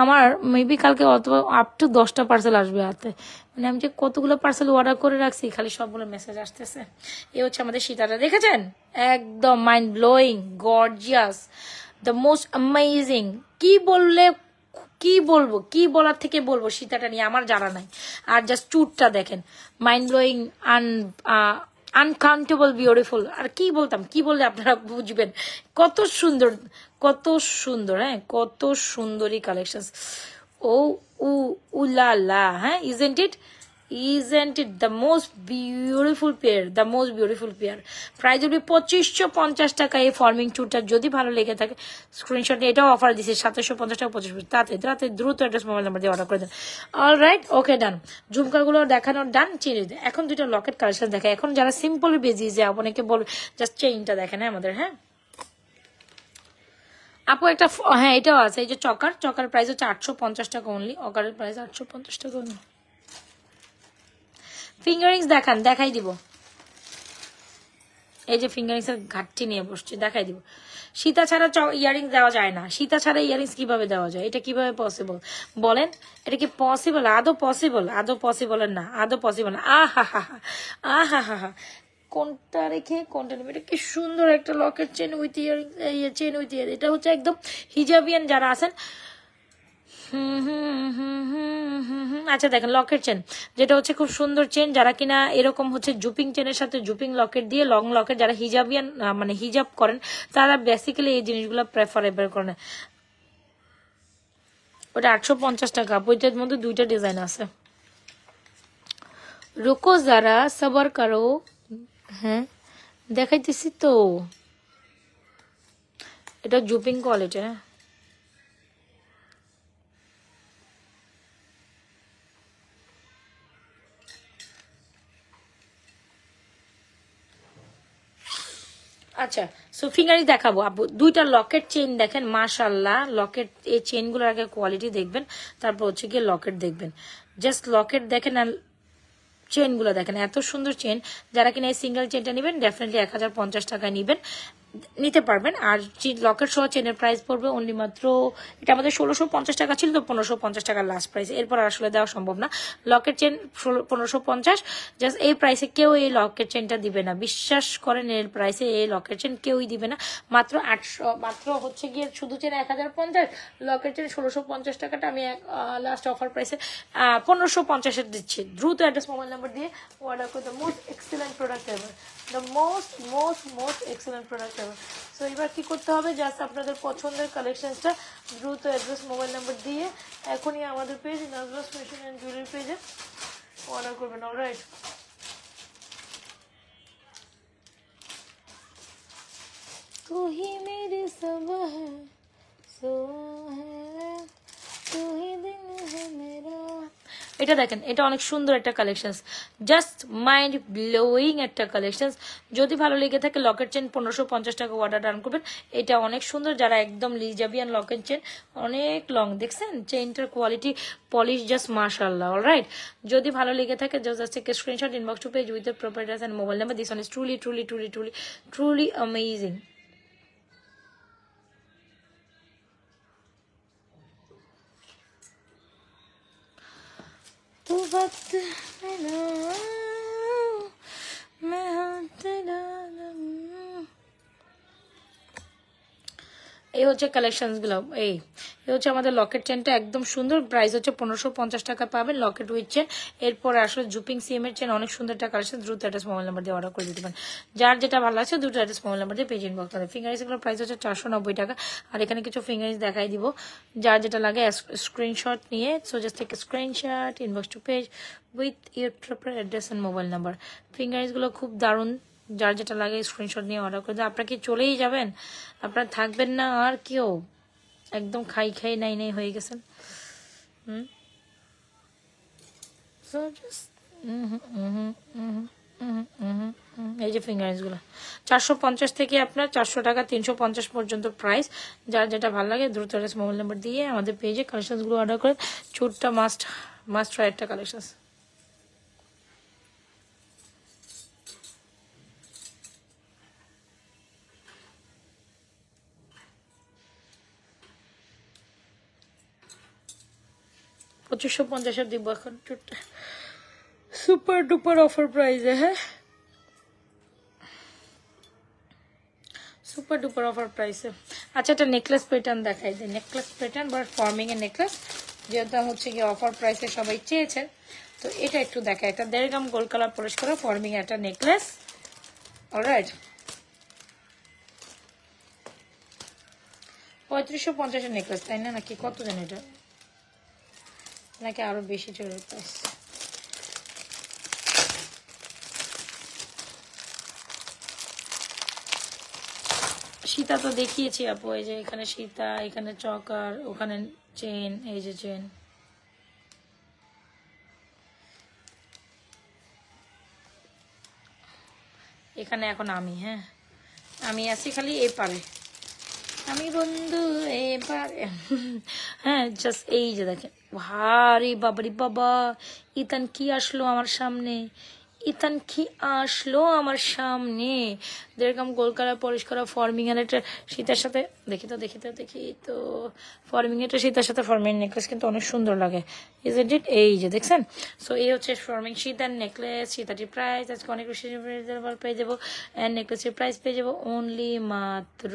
আমার মেবি কালকে অথবা আপ টু 10টা পার্সেল আসবে হাতে। মানে আমি যে কতগুলো পার্সেল অর্ডার করে রাখছি, খালি সবগুলো মেসেজ আসতেছে। এ হচ্ছে আমাদের সীতাটা, দেখেছেন? একদম mind blowing, gorgeous, the most amazing. কি বলার থেকে বলবো সীতাটা নিয়ে আমার জানা নাই। আর জাস্ট চুটটা দেখেন, মাইন্ড ব্লোয়িং, আনকাউন্টেবল বিউটিফুল। আর কি বললে আপনারা বুঝবেন কত সুন্দর। হ্যাঁ কত সুন্দরী কালেকশন। ও উলা, হ্যাঁ isn't it the most beautiful pair. Price হবে 2550 টাকা। এই ফর্মিং চুটটা যদি ভালো লেগে থাকে স্ক্রিনশট নিয়ে, এটাও অফার দিচ্ছে 2750 টাকা 25। তাতে দ্রুত অ্যাড্রেস মোবাইল নাম্বার দিয়ে অর্ডার করে দেন। অলরাইট, ওকে ডান। ঝুমকাগুলো দেখানোর ডান, চিনি দেয়। এখন দুটো লকেট কালেকশন দেখে। এখন যারা সিম্পল বেজি যে অনেকে বলবে জাস্ট চেইনটা দেখেন আমাদের। হ্যাঁ আপু একটা, হ্যাঁ এটাও আছে, এই যে চকার প্রাইস হচ্ছে 850 টাকা অনলি। অকারের প্রাইস 850 টাকা অনলি। ফিঙ্গারিংস দেখাই দিব। এই যে ফিঙ্গারিংস এর ঘাটতি নিয়ে বসছে, দেখাই দিব। সীতা ছাড়া ইয়ারিংস দেওয়া যায় না। সীতা ছাড়া ইয়ারিংস কিভাবে দেওয়া যায়? এটা কিভাবে পসিবল বলেন? এটা কি পসিবল? আদৌ পসিবল না। আহা কোনটা রেখে কোনটা নেবে? এটা কি সুন্দর একটা লকেট চেন উইথ ইয়ারিং, এটা হচ্ছে একদম হিজাবিয়ান যারা আছেন। আচ্ছা দেখেন লকেট চেন, যেটা হচ্ছে খুব সুন্দর চেন। যারা কিনা এরকম হচ্ছে জুপিং চেনের সাথে জুপিং লকেট দিয়ে লং লকেট, যারা হিজাবিয়ান মানে হিজাব করেন, তারা বেসিক্যালি এই জিনিসগুলো প্রেফারেবল করেন। ওটা 850 টাকা। বইটার মধ্যে দুইটা ডিজাইন আছে। রুকো যারা সবার করো। হ্যাঁ দেখাইতেছি তো, এটা জুপিং কোয়ালিটি। হ্যাঁ আচ্ছা সো ফিঙ্গারিং দেখাবো আপু। দুইটা লকেট চেইন দেখেন, মাশাআল্লাহ। লকেট এই চেইনগুলোর আগে কোয়ালিটি দেখবেন, তারপর হচ্ছে গিয়ে লকেট দেখবেন। জাস্ট লকেট দেখেন আর চেইনগুলো দেখেন, এত সুন্দর চেইন। যারা কিনা এই সিঙ্গেল চেইনটা নেবেন ডেফিনেটলি 1050 টাকায় নিতে পারবেন। আর লকেট সহ চেনের প্রাইস পড়বে অনলি মাত্র, এটা আমাদের 1650 টাকা ছিল, তো 1550 টাকা লাস্ট প্রাইস। এরপর আসলে দেওয়া সম্ভব না। লকেট চেন 1550, জাস্ট এই প্রাইসে কেউ এই লকেট চেনটা দিবে না, বিশ্বাস করেন। এর প্রাইসে এই লকেট চেন কেউই দিবে না। মাত্র 800, মাত্র হচ্ছে গিয়ে শুধু চেন 1050, লকেট চেন 1650 টাকাটা আমি লাস্ট অফার প্রাইসে 1550 দিচ্ছি। দ্রুত অ্যাড্রেস মোবাইল নাম্বার দিয়ে অর্ডার করে। The most excellent product ever, the most excellent product ever. So এবার কি করতে হবে? জাস্ট আপনাদের পছন্দের কালেকশনসটা দ্রুত অ্যাড্রেস মোবাইল নাম্বার দিয়ে এখনই আমাদের পেজ নাজরাস ফ্যাশন এন্ড জুয়েলারি পেজে অর্ডার করবেন। অলরাইট, तू ही मेरी सब है, सो है तू ही दिन है मेरा। এটা দেখেন, এটা অনেক সুন্দর একটা কালেকশন, জাস্ট মাইন্ড ব্লোয়িং একটা কালেকশন। যদি ভালো লেগে থাকে লকেট চেন 1550 টাকা অর্ডার ডান করবেন। এটা অনেক সুন্দর, যারা একদম লিজাবিয়ান লকেট চেন, অনেক লং, দেখছেন চেইনটার কোয়ালিটি, পলিশ জাস্ট মাশাআল্লাহ। অলরাইট, যদি ভালো লেগে থাকে just take screenshot, inbox to page with the proper address and mobile number. This one is truly truly truly truly truly amazing. तो वक्त है ना मैं होते डालूं। এই হচ্ছে কালেকশনস গুলো। এই হচ্ছে আমাদের লকেট চেনটা, একদম সুন্দর, প্রাইস হচ্ছে 1550 টাকা পাবেন লকেট উইথ চেন। এরপরে আসলে জুপিং সিএম এর চেন, অনেক সুন্দর একটা কালেকশন। দ্রুত অ্যাড্রেস মোবাইল নাম্বার দিয়ে অর্ডার করে দিতে পারেন। যার যেটা ভালো লাগছে দ্রুত অ্যাড্রেস মোবাইল নাম্বার দিয়ে পেজ ইনবক্স করে। ফিঙ্গারিংস এগুলোর প্রাইস হচ্ছে 490 টাকা। আর এখানে কিছু ফিঙ্গারিংস দেখাই দিব, যার যেটা লাগে স্ক্রিনশট নিয়ে, so just take screenshot, inbox to page with your proper address and mobile number. Finger rings গুলো খুব দারুণ, যার যেটা লাগে স্ক্রিনশট নিয়ে অর্ডার করে দেন। আপনারা কি চলেই যাবেন? আপনারা থাকবেন না আর কেউ? একদম খাই খাই নাই নাই হয়ে গেছেন। এই যে ফিঙ্গারিংস গুলো 450 থেকে আপনার 400 টাকা 350 পর্যন্ত প্রাইস। যার যেটা ভালো লাগে দ্রুত মোবাইল নাম্বার দিয়ে আমাদের পেজে কালেকশন গুলো অর্ডার করেন। চুটটা মাস্ট ট্রাই একটা কালেকশন। $2550 দিব এখন, সুপার ডুপার অফার প্রাইসে। হ্যাঁ, সুপার ডুপার অফার প্রাইসে। আচ্ছা, একটা নেকলেস প্যাটার্ন দেখাই দিই। নেকলেস প্যাটার্ন বা ফর্মিং এর নেকলেস, যেটা হচ্ছে কি অফার প্রাইসে সবাই চেয়েছেন, তো এটা একটু দেখাই। একটা 1.5 গ্রাম গোল্ড কালার পলিশ করা ফর্মিং একটা নেকলেস। অলরাইট, 3550 এর নেকলেস, তাই না? নাকি কত জানি এটা, নাকি আরো বেশি চলে প্রাইস? সীতা তো দেখিয়েছি আপু, এই যে এখানে সীতা, এখানে চকার, ওখানে চেন, এই যে চেন। এখানে এখন আমি, হ্যাঁ আমি আছি খালি এ পারে, আমি বন্ধু এবারে। হ্যাঁ, জাস্ট এই যে দেখেন, ভারী বাবারি বাবা, ইতান কি আসলো আমার সামনে, ইতান কি আসলো আমার সামনে। যেরকম গোলকারা পলিশ করা ফর্মিং এর একটা সীতার সাথে, দেখি তো ফর্মিং এটা সীতার সাথে ফর্মিং নেকলেস কিন্তু অনেক সুন্দর লাগে, ইজ ইট? এই যে দেখছেন, সো এই হচ্ছে ফর্মিং সীতার নেকলেস। সীতাটির প্রাইস আজকে অনেক বেশি রিজনেবল পেয়ে যাবো, অ্যান্ড নেকলেসের প্রাইস পেয়ে যাবো অনলি মাত্র,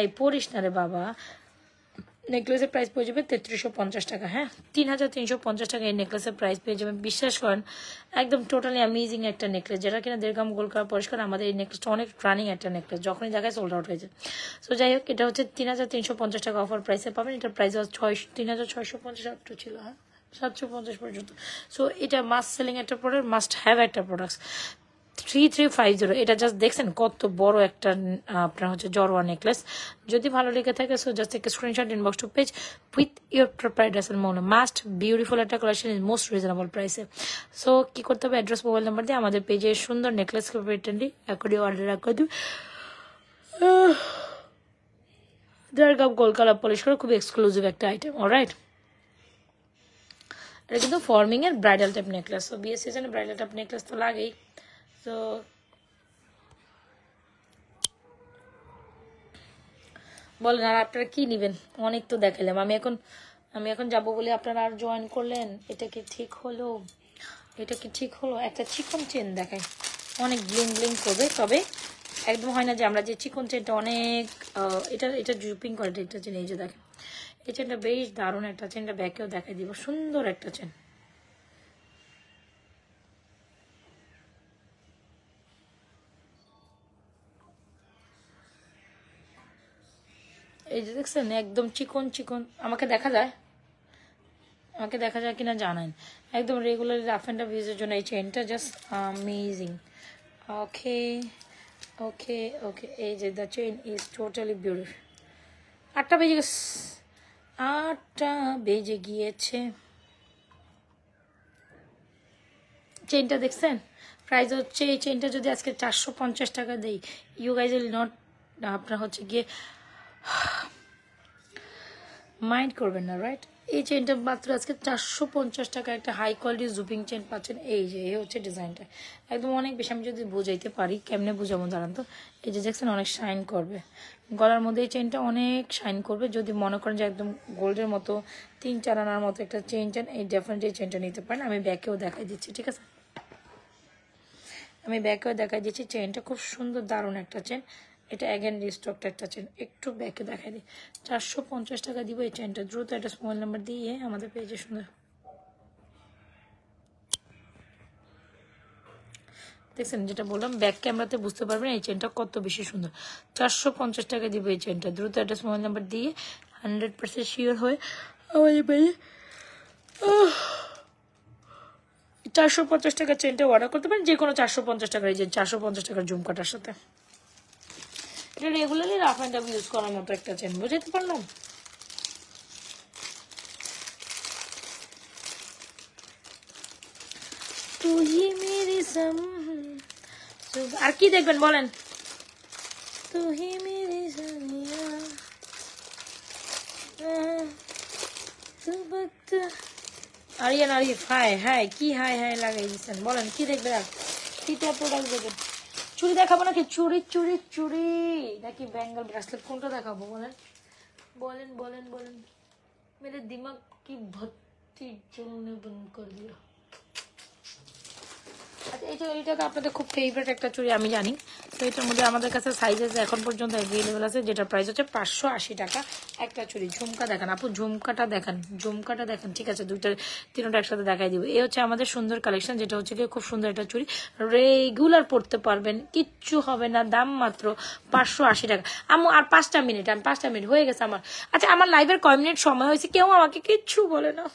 এই পড়িস না রে বাবা, নেকলেসের প্রাইস পেয়ে যাবে 3350 টাকা। হ্যাঁ, 3350 টাকা এই নেকলেসের প্রাইস পেয়ে যাবেন। বিশ্বাস করেন, একদম টোটালি অ্যামেজিং একটা নেকলেস, যেটা কিনা 1.5 গ্রাম গোল্ড কালার পরিষ্কার। আমাদের এই নেকলেসটা অনেক রানিং একটা নেকলেস, যখনই দেখায় সোল্ড আউট হয়েছে। সো যাই হোক, এটা হচ্ছে 3350 টাকা অফার প্রাইসে পাবেন। এটার প্রাইস 3650 আপ টু ছিল, হ্যাঁ 750 পর্যন্ত। সো এটা মাস্ট সেলিং একটা প্রোডাক্ট, মাস্ট হ্যাভ একটা প্রোডাক্ট। 3350, এটা জাস্ট দেখছেন কত বড় একটা আপনার হচ্ছে জড়োয়া নেকলেস। যদি ভালো লেগে থাকে সো জাস্ট একটা screenshot, inbox to page with your proper address and mobile. Must beautiful একটা কালেকশন ইজ মোস্ট রিজনেবল প্রাইসে। সো কি করতে হবে, অ্যাড্রেস মোবাইল নাম্বার দিয়ে আমাদের পেজে সুন্দর নেকলেস প্যাটার্নটি এখনই অর্ডার করে দিন। 1.5 গ্রাম গোল্ড কালার পলিশ করে খুব এক্সক্লুসিভ একটা আইটেম। অলরাইট, এটা কিন্তু ফর্মিং এর ব্রাইডাল টাইপ নেকলেস। তো বিয়ের সিজনে ব্রাইডাল টাইপ নেকলেস তো লাগেই। তো বলেন আর আপনারা কি নেবেন? অনেক তো দেখালাম। আমি এখন যাবো বলে আপনারা আর জয়েন করলেন। এটা কি ঠিক হলো? একটা চিকন চেন দেখাই, অনেক ব্লিং ব্লিং করবে, তবে একদম হয় না যে আমরা যে চিকন চেনটা অনেক এটা জুপিং করে একটা চেন। এই যে দেখেন, এই চেনটা বেশ দারুণ একটা চেন, এটা ব্যাকেও দেখাই দিব, সুন্দর একটা চেন। এই যে দেখছেন, একদম চিকন চিকন। আমাকে দেখা যায় কিনা জানেন? একদম রেগুলার রাফ অ্যান্ড টাফ ইউজের জন্য এই চেনটা জাস্ট অ্যামেজিং। ওকে ওকে ওকে, এই যে the chain is totally beautiful. 8টা বেজে গিয়েছে। চেনটা দেখছেন, প্রাইস হচ্ছে এই চেনটা যদি আজকে 450 টাকা দেই, ইউ গাইজ উইল নট, আপনার হচ্ছে গিয়ে মাইন্ড করবেন না, রাইট? এই চেনটা মাত্র আজকে 450 টাকা একটা হাই কোয়ালিটির জুপিং চেন পাচ্ছেন। এই যে এই হচ্ছে ডিজাইনটা, একদম অনেক বেশি, আমি যদি বোঝাইতে পারি কেমনে বোঝাবো দাঁড়ান তো। এই যে দেখছেন অনেক শাইন করবে গলার মধ্যে, এই চেনটা অনেক শাইন করবে। যদি মনে করেন যে একদম গোল্ডের মতো 3-4 আনার মতো একটা চেন চান, এই ডেফিনেটলি এই চেনটা নিতে পারেন। আমি ব্যাকেও দেখাই দিচ্ছি, ঠিক আছে? আমি ব্যাকেও দেখাই দিচ্ছি। চেনটা খুব সুন্দর, দারুণ একটা চেন। এটা অ্যাগেন রিস্টকটা একটা চেন, একটু ব্যাকে দেখাই দিই। 450 টাকা দিব এই চেনটা। দ্রুত একটা মোবাইল নাম্বার দিয়ে আমাদের পেজে সুন্দর দেখছেন, যেটা বললাম ব্যাক ক্যামেরাতে বুঝতে পারবেন এই চেনটা কত বেশি সুন্দর। 450 টাকা দিব এই চেনটা। দ্রুত একটা মোবাইল নাম্বার দিয়ে 100% শিওর হয়ে আমাদের পেজে 450 টাকার চেনটা অর্ডার করতে পারেন, যে কোনো 450 টাকার, এই যে 450 টাকার ঝুমকাটার সাথে। এটা regularly rough and tough use করার মতো একটা চেন, বুঝতে পারলাম? তুই মেরি আর কি দেখবেন বলেন? তুই মেরি আরিয়ান আরিফ, হাই হাই, কি হাই হাই লাগাই দিচ্ছেন বলেন, কি দেখবেন আর তিনটা প্রোডাক্ট দেখবেন? চুড়ি দেখাবো নাকি? চুড়ি চুড়ি চুড়ি নাকি ব্যাঙ্গল ব্রেসলেট, কোনটা দেখাবো বলেন? বলেন বলেন বলেন। মেরে দিমাগ কি ভর্তি জলনে বন্ধ করে দিল। আচ্ছা, এইটা তো আপনাদের খুব ফেভারিট একটা চুড়ি আমি জানি। তো এটার মধ্যে আমাদের কাছে সাইজেস এখন পর্যন্ত অ্যাভেলেবেল আছে, যেটা প্রাইস হচ্ছে 580 টাকা একটা চুড়ি। ঝুমকা দেখান আপু, ঝুমকাটা দেখান, ঝুমকাটা দেখান, ঠিক আছে? তিনটা একসাথে দেখাই দিব। এই হচ্ছে আমাদের সুন্দর কালেকশন, যেটা হচ্ছে কি খুব সুন্দর একটা চুড়ি, রেগুলার পরতে পারবেন, কিচ্ছু হবে না। দাম মাত্র 580 টাকা। আমু আর 5টা মিনিট, আমি 5টা মিনিট হয়ে গেছে আমার। আচ্ছা, আমার লাইভের কয় মিনিট সময় হয়েছে? কেউ আমাকে কিচ্ছু বলে না,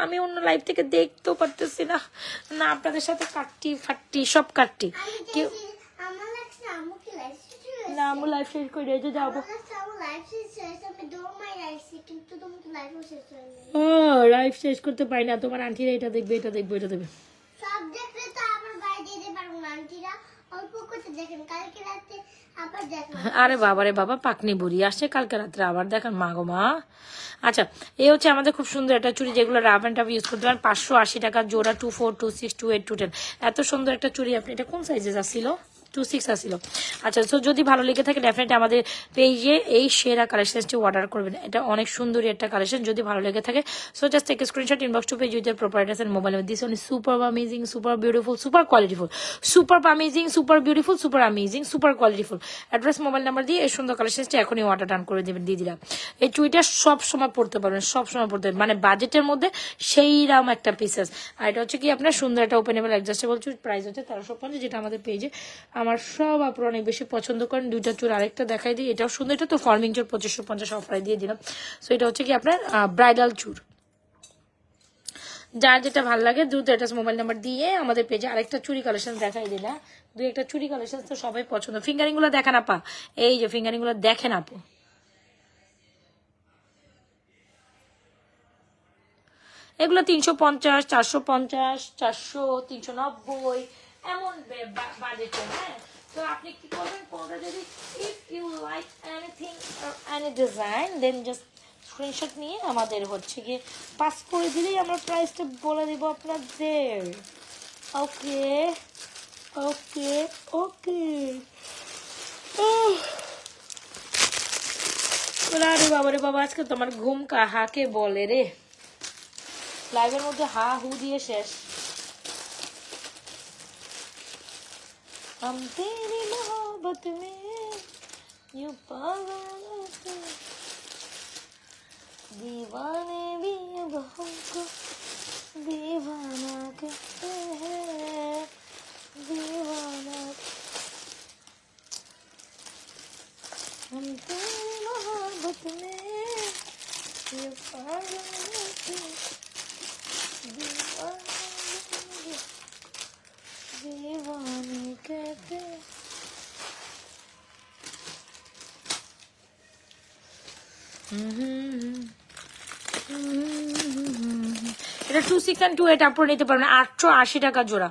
আমি অন্য লাইভ থেকে দেখতেও পারতেছি না। না আপনাদের সাথে কাটটি ফাটটি সব কাটটি, কেউ না। আমি লাইভ শেষ করে রেজে যাবো। ও লাইভ শেষ করতে পারি না, তোমার আন্টিরা এটা দেখবে, এটা দেখবে, এটা দেবে। আরে বাবা রে বাবা, পাকনি বুড়ি আসছে কালকে রাত্রে আবার দেখেন, মা গো মা। আচ্ছা, এই হচ্ছে আমাদের খুব সুন্দর একটা চুড়ি, যেগুলো রাফ অ্যান্ড টাফ ইউজ করতে পারেন। 580 টাকা জোড়া, 24, 26, 28, 210। এত সুন্দর একটা চুড়ি। আপনি এটা কোন সাইজে আসছিল? 26 আসছিল। আচ্ছা, তো যদি ভালো লেগে থাকে ডেফিনেটলি আমাদের পেজে এই সেরা কালেকশনটি অর্ডার করবেন। এটা অনেক সুন্দরী একটা কালেকশন, যদি ভালো লেগে থাকে। So just take screenshot, inbox to page with your proper address and mobile number. This one is super amazing, super beautiful, super qualityful, super amazing, super beautiful, super amazing, super qualityful. Address, mobile number দিয়ে এই সুন্দর কালেকশনটি এখনই order done করে দেবেন, দিয়ে দিলাম। এই চুড়িটা সব সময় পড়তে পারবেন, সব সময় পড়তে পারবেন, মানে বাজেটের মধ্যে সেইরাম একটা পিসেস। আর এটা হচ্ছে কি আপনার সুন্দর একটা ওপেনেবল অ্যাডজাস্টেবল চুড়ি, প্রাইস হচ্ছে 1350, যেটা আমাদের পেজে আমার সব আপনারা অনেক বেশি পছন্দ করেন। দুইটা চুড় আরেকটা দেখাই দিই, এটাও সুন্দর। এটা তো ফর্মিং চুড় 2550 অফারে দিয়ে দিলাম। সো এটা হচ্ছে কি আপনার ব্রাইডাল চুড়। যার যেটা ভালো লাগে দ্রুত এটা মোবাইল নাম্বার দিয়ে আমাদের পেজে আরেকটা চুড়ি কালেকশন দেখাই দিলাম। দুই একটা চুড়ি কালেকশন তো সবাই পছন্দ। ফিঙ্গারিং গুলো দেখেন আপা, এই যে ফিঙ্গারিং গুলো দেখেন আপু, এগুলো 350, 450, 400, 390 এমন বাজেটে। হ্যাঁ, তো আপনি কি করবেন, কোনটা যদি if you like anything or any design then just screenshot নিয়ে আমাদের হচ্ছে গিয়ে পাস করে দিলেই আমরা প্রাইসটা বলে দেবো আপনাদের। ওকে ওকে ওকে। আরে বাবা রে বাবা, আজকে তোমার ঘুম কাহাকে বলে রে, লাইভের মধ্যে হা হু দিয়ে শেষ। हम तेरी मोहब्बत में यूं पागल थे, दीवाने भी अब हमको दीवाना कहते हैं, दीवाना। हम तेरी मोहब्बत में यूं पागल थे, दीवाने कहते। এটা 26 and 28 আপনারা নিতে পারবেন 880 টাকা জোড়া,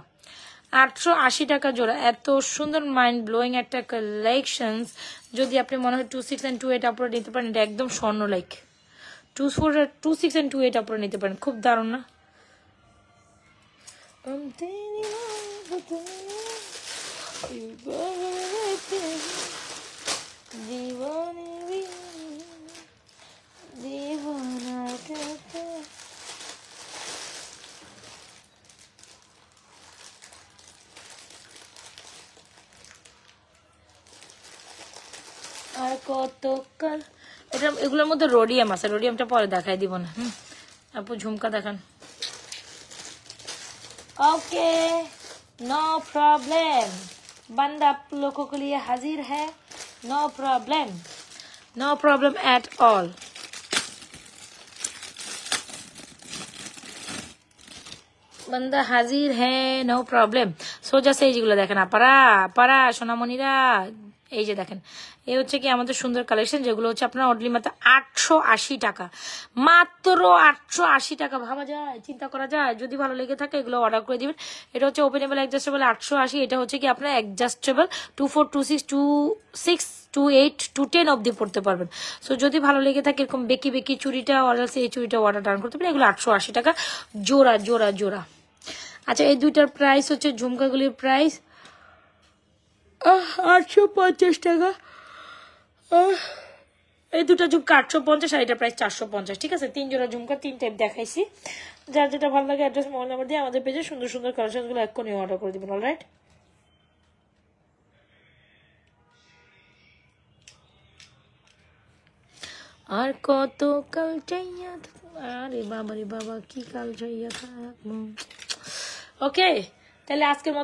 880 টাকা জোড়া। এত সুন্দর মাইন্ড ব্লোয়িং একটা কালেকশন। যদি আপনি মনে হয় 26 and 28 আপনারা নিতে পারেন, এটা একদম স্বর্ণ লাইক। 26 and 28 আপনারা নিতে পারেন, খুব দারুণ না? আর কত কাল এটা, এগুলোর মধ্যে রোডিয়াম আছে, রোডিয়ামটা পরে দেখাই দিব না। আপু ঝুমকা দেখান। ओके नो प्रॉब्लम, बंदा आप लोगों के लिए हाजिर है, नो प्रॉब्लम एट ऑल। बंदा हाजिर है, नो प्रॉब्लम। সোজা সেই যেগুলো দেখেন আপারা পারা সোনামণিরা, এই যে দেখেন, এই হচ্ছে কি আমাদের সুন্দর কালেকশন, যেগুলো হচ্ছে আপনার অনলি মাত্র 880 টাকা, মাত্র 880 টাকা। ভাবা যায়, চিন্তা করা যায়? যদি ভালো লেগে থাকে এগুলো অর্ডার করে দিবেন। এটা হচ্ছে ওপেনেবল অ্যাডজাস্টেবল 880, এটা হচ্ছে কি আপনার অ্যাডজাস্টেবল 24, 26, 26, 28, 210 অবধি পড়তে পারবেন। সো যদি ভালো লেগে থাকে এরকম বেকি বেকি চুড়িটা অর্ডার, এই চুড়িটা অর্ডার ডান করতে পারেন। এগুলো 880 টাকা জোড়া জোড়া জোড়া। আচ্ছা, এই দুইটার প্রাইস হচ্ছে, ঝুমকাগুলির প্রাইস 850 টাকা। এই দুটো ঝুমকা 850, আর এটার প্রাইস 450। ঠিক আছে, 3 জোড়া ঝুমকা, 3 টাইপ দেখাইছি। যার যেটা ভালো লাগে অ্যাড্রেস, মোবাইল নাম্বার দিয়ে আমাদের পেজে সুন্দর সুন্দর কালেকশনগুলো এক্ষুনি অর্ডার করে দিবেন। অলরাইট, আর কত কাল চাইয়া, আরে বাবা রে বাবা, কি কাল চাইয়া থাকবো। ওকে, তাহলে আজকের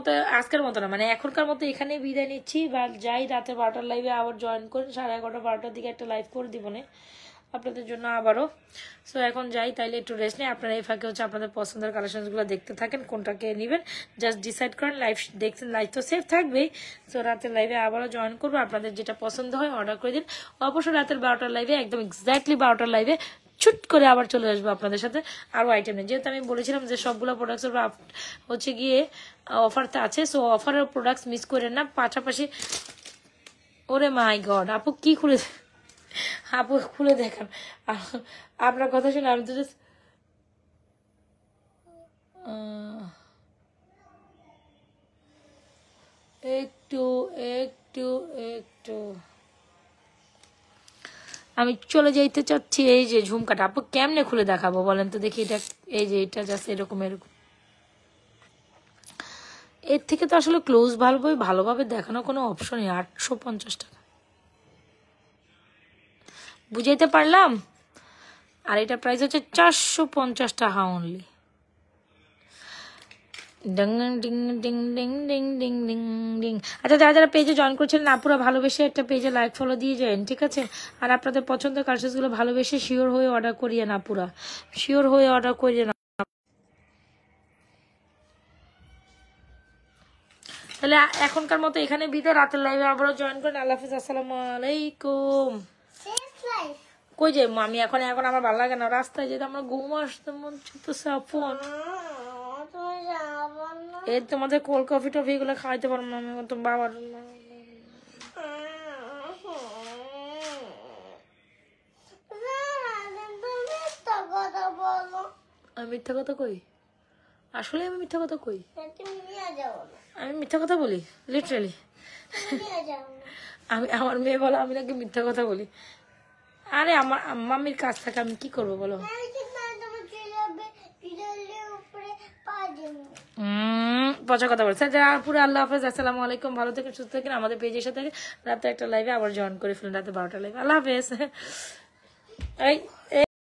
মতো না, মানে এখনকার মতো এখানে বিদায় নিচ্ছি। বা যাই রাতে 12টার লাইভে আবার জয়েন করেন, 11:30 12টার দিকে একটা লাইভ করে দিব না আপনাদের জন্য আবারও। সো এখন যাই, তাইলে একটু রেস্ট নেই। আপনারা এই ফাঁকে হচ্ছে আপনাদের পছন্দের কালেকশনগুলো দেখতে থাকেন, কোনটাকে নেবেন জাস্ট ডিসাইড করেন। লাইভ দেখছেন, লাইভ তো সেফ থাকবেই। সো রাতের লাইভে আবারও জয়েন করবো, আপনাদের যেটা পছন্দ হয় অর্ডার করে দিন। অবশ্যই রাতের 12টার লাইভে, একদম এক্স্যাক্টলি 12টার লাইভে ছুট করে আবার চলে আসবো আপনাদের সাথে আরো আইটেম নেই। যেহেতু আমি বলেছিলাম যে সবগুলো প্রোডাক্টস হচ্ছে গিয়ে অফারতে আছে, সো অফারের প্রোডাক্টস মিস করেন না। পাশাপাশি, ওরে মাই গড, আপু কি খুলে, আপু খুলে দেখান। আপনার কথা শুনে আমি তো জাস্ট একটু একটু একটু আমি চলে যাইতে চাচ্ছি। এই যে ঝুমকাটা আপু কেমনে খুলে দেখাবো বলেন তো দেখি? এটা এই যে এটা জাস্ট এরকম এরকম, এর থেকে তো আসলে ক্লোজ ভালোভাবে দেখানো কোনো অপশনই। 850 টাকা, বুঝাইতে পারলাম? আর এটার প্রাইস হচ্ছে 450 টাকা only. Ding ding ding ding ding ding ding ding. আচ্ছা, যারা যারা পেজে জয়েন করছিলেন আপুরা, ভালোবেসে একটা পেজে লাইক ফলো দিয়ে যান, ঠিক আছে? আর আপনাদের পছন্দের কালেকশনগুলো ভালোবেসে শিওর হয়ে অর্ডার করিয়ে না, আপুরা শিওর হয়ে অর্ডার করিয়ে না। তাহলে এখনকার মতো এখানে বিদায়, রাতের লাইভে আবারও জয়েন করেন। আল্লাহ হাফিজ, আসসালামু আলাইকুম। কই যে আমি এখন আমার ভালো লাগে না, রাস্তায় যেতে আমার ঘুম আসতে মন চাইতেছে। ফোন এই তোমাদের কোল্ড কফি টফি এগুলো খাইতে পারবো না আমি, তো বাবার। আমি মিথ্যা কথা কই? আসলে আমি মিথ্যা কথা কই? আমি মিথ্যা কথা বলি লিটারালি? আমি, আমার মেয়ে বলো আমি নাকি মিথ্যা কথা বলি? আরে আমার মাম্মির কাছ থেকে আমি কি করবো বলো? পচা কথা বলছে। পুরো আল্লাহ হাফেজ, আসসালামু আলাইকুম। ভালো থেকে সুস্থ থাকেন। আমাদের পেজের সাথে রাতে একটা লাইভে আবার জয়েন করে ফেলেন, রাতে 12টা লাইভে। আল্লাহ হাফেজ। এই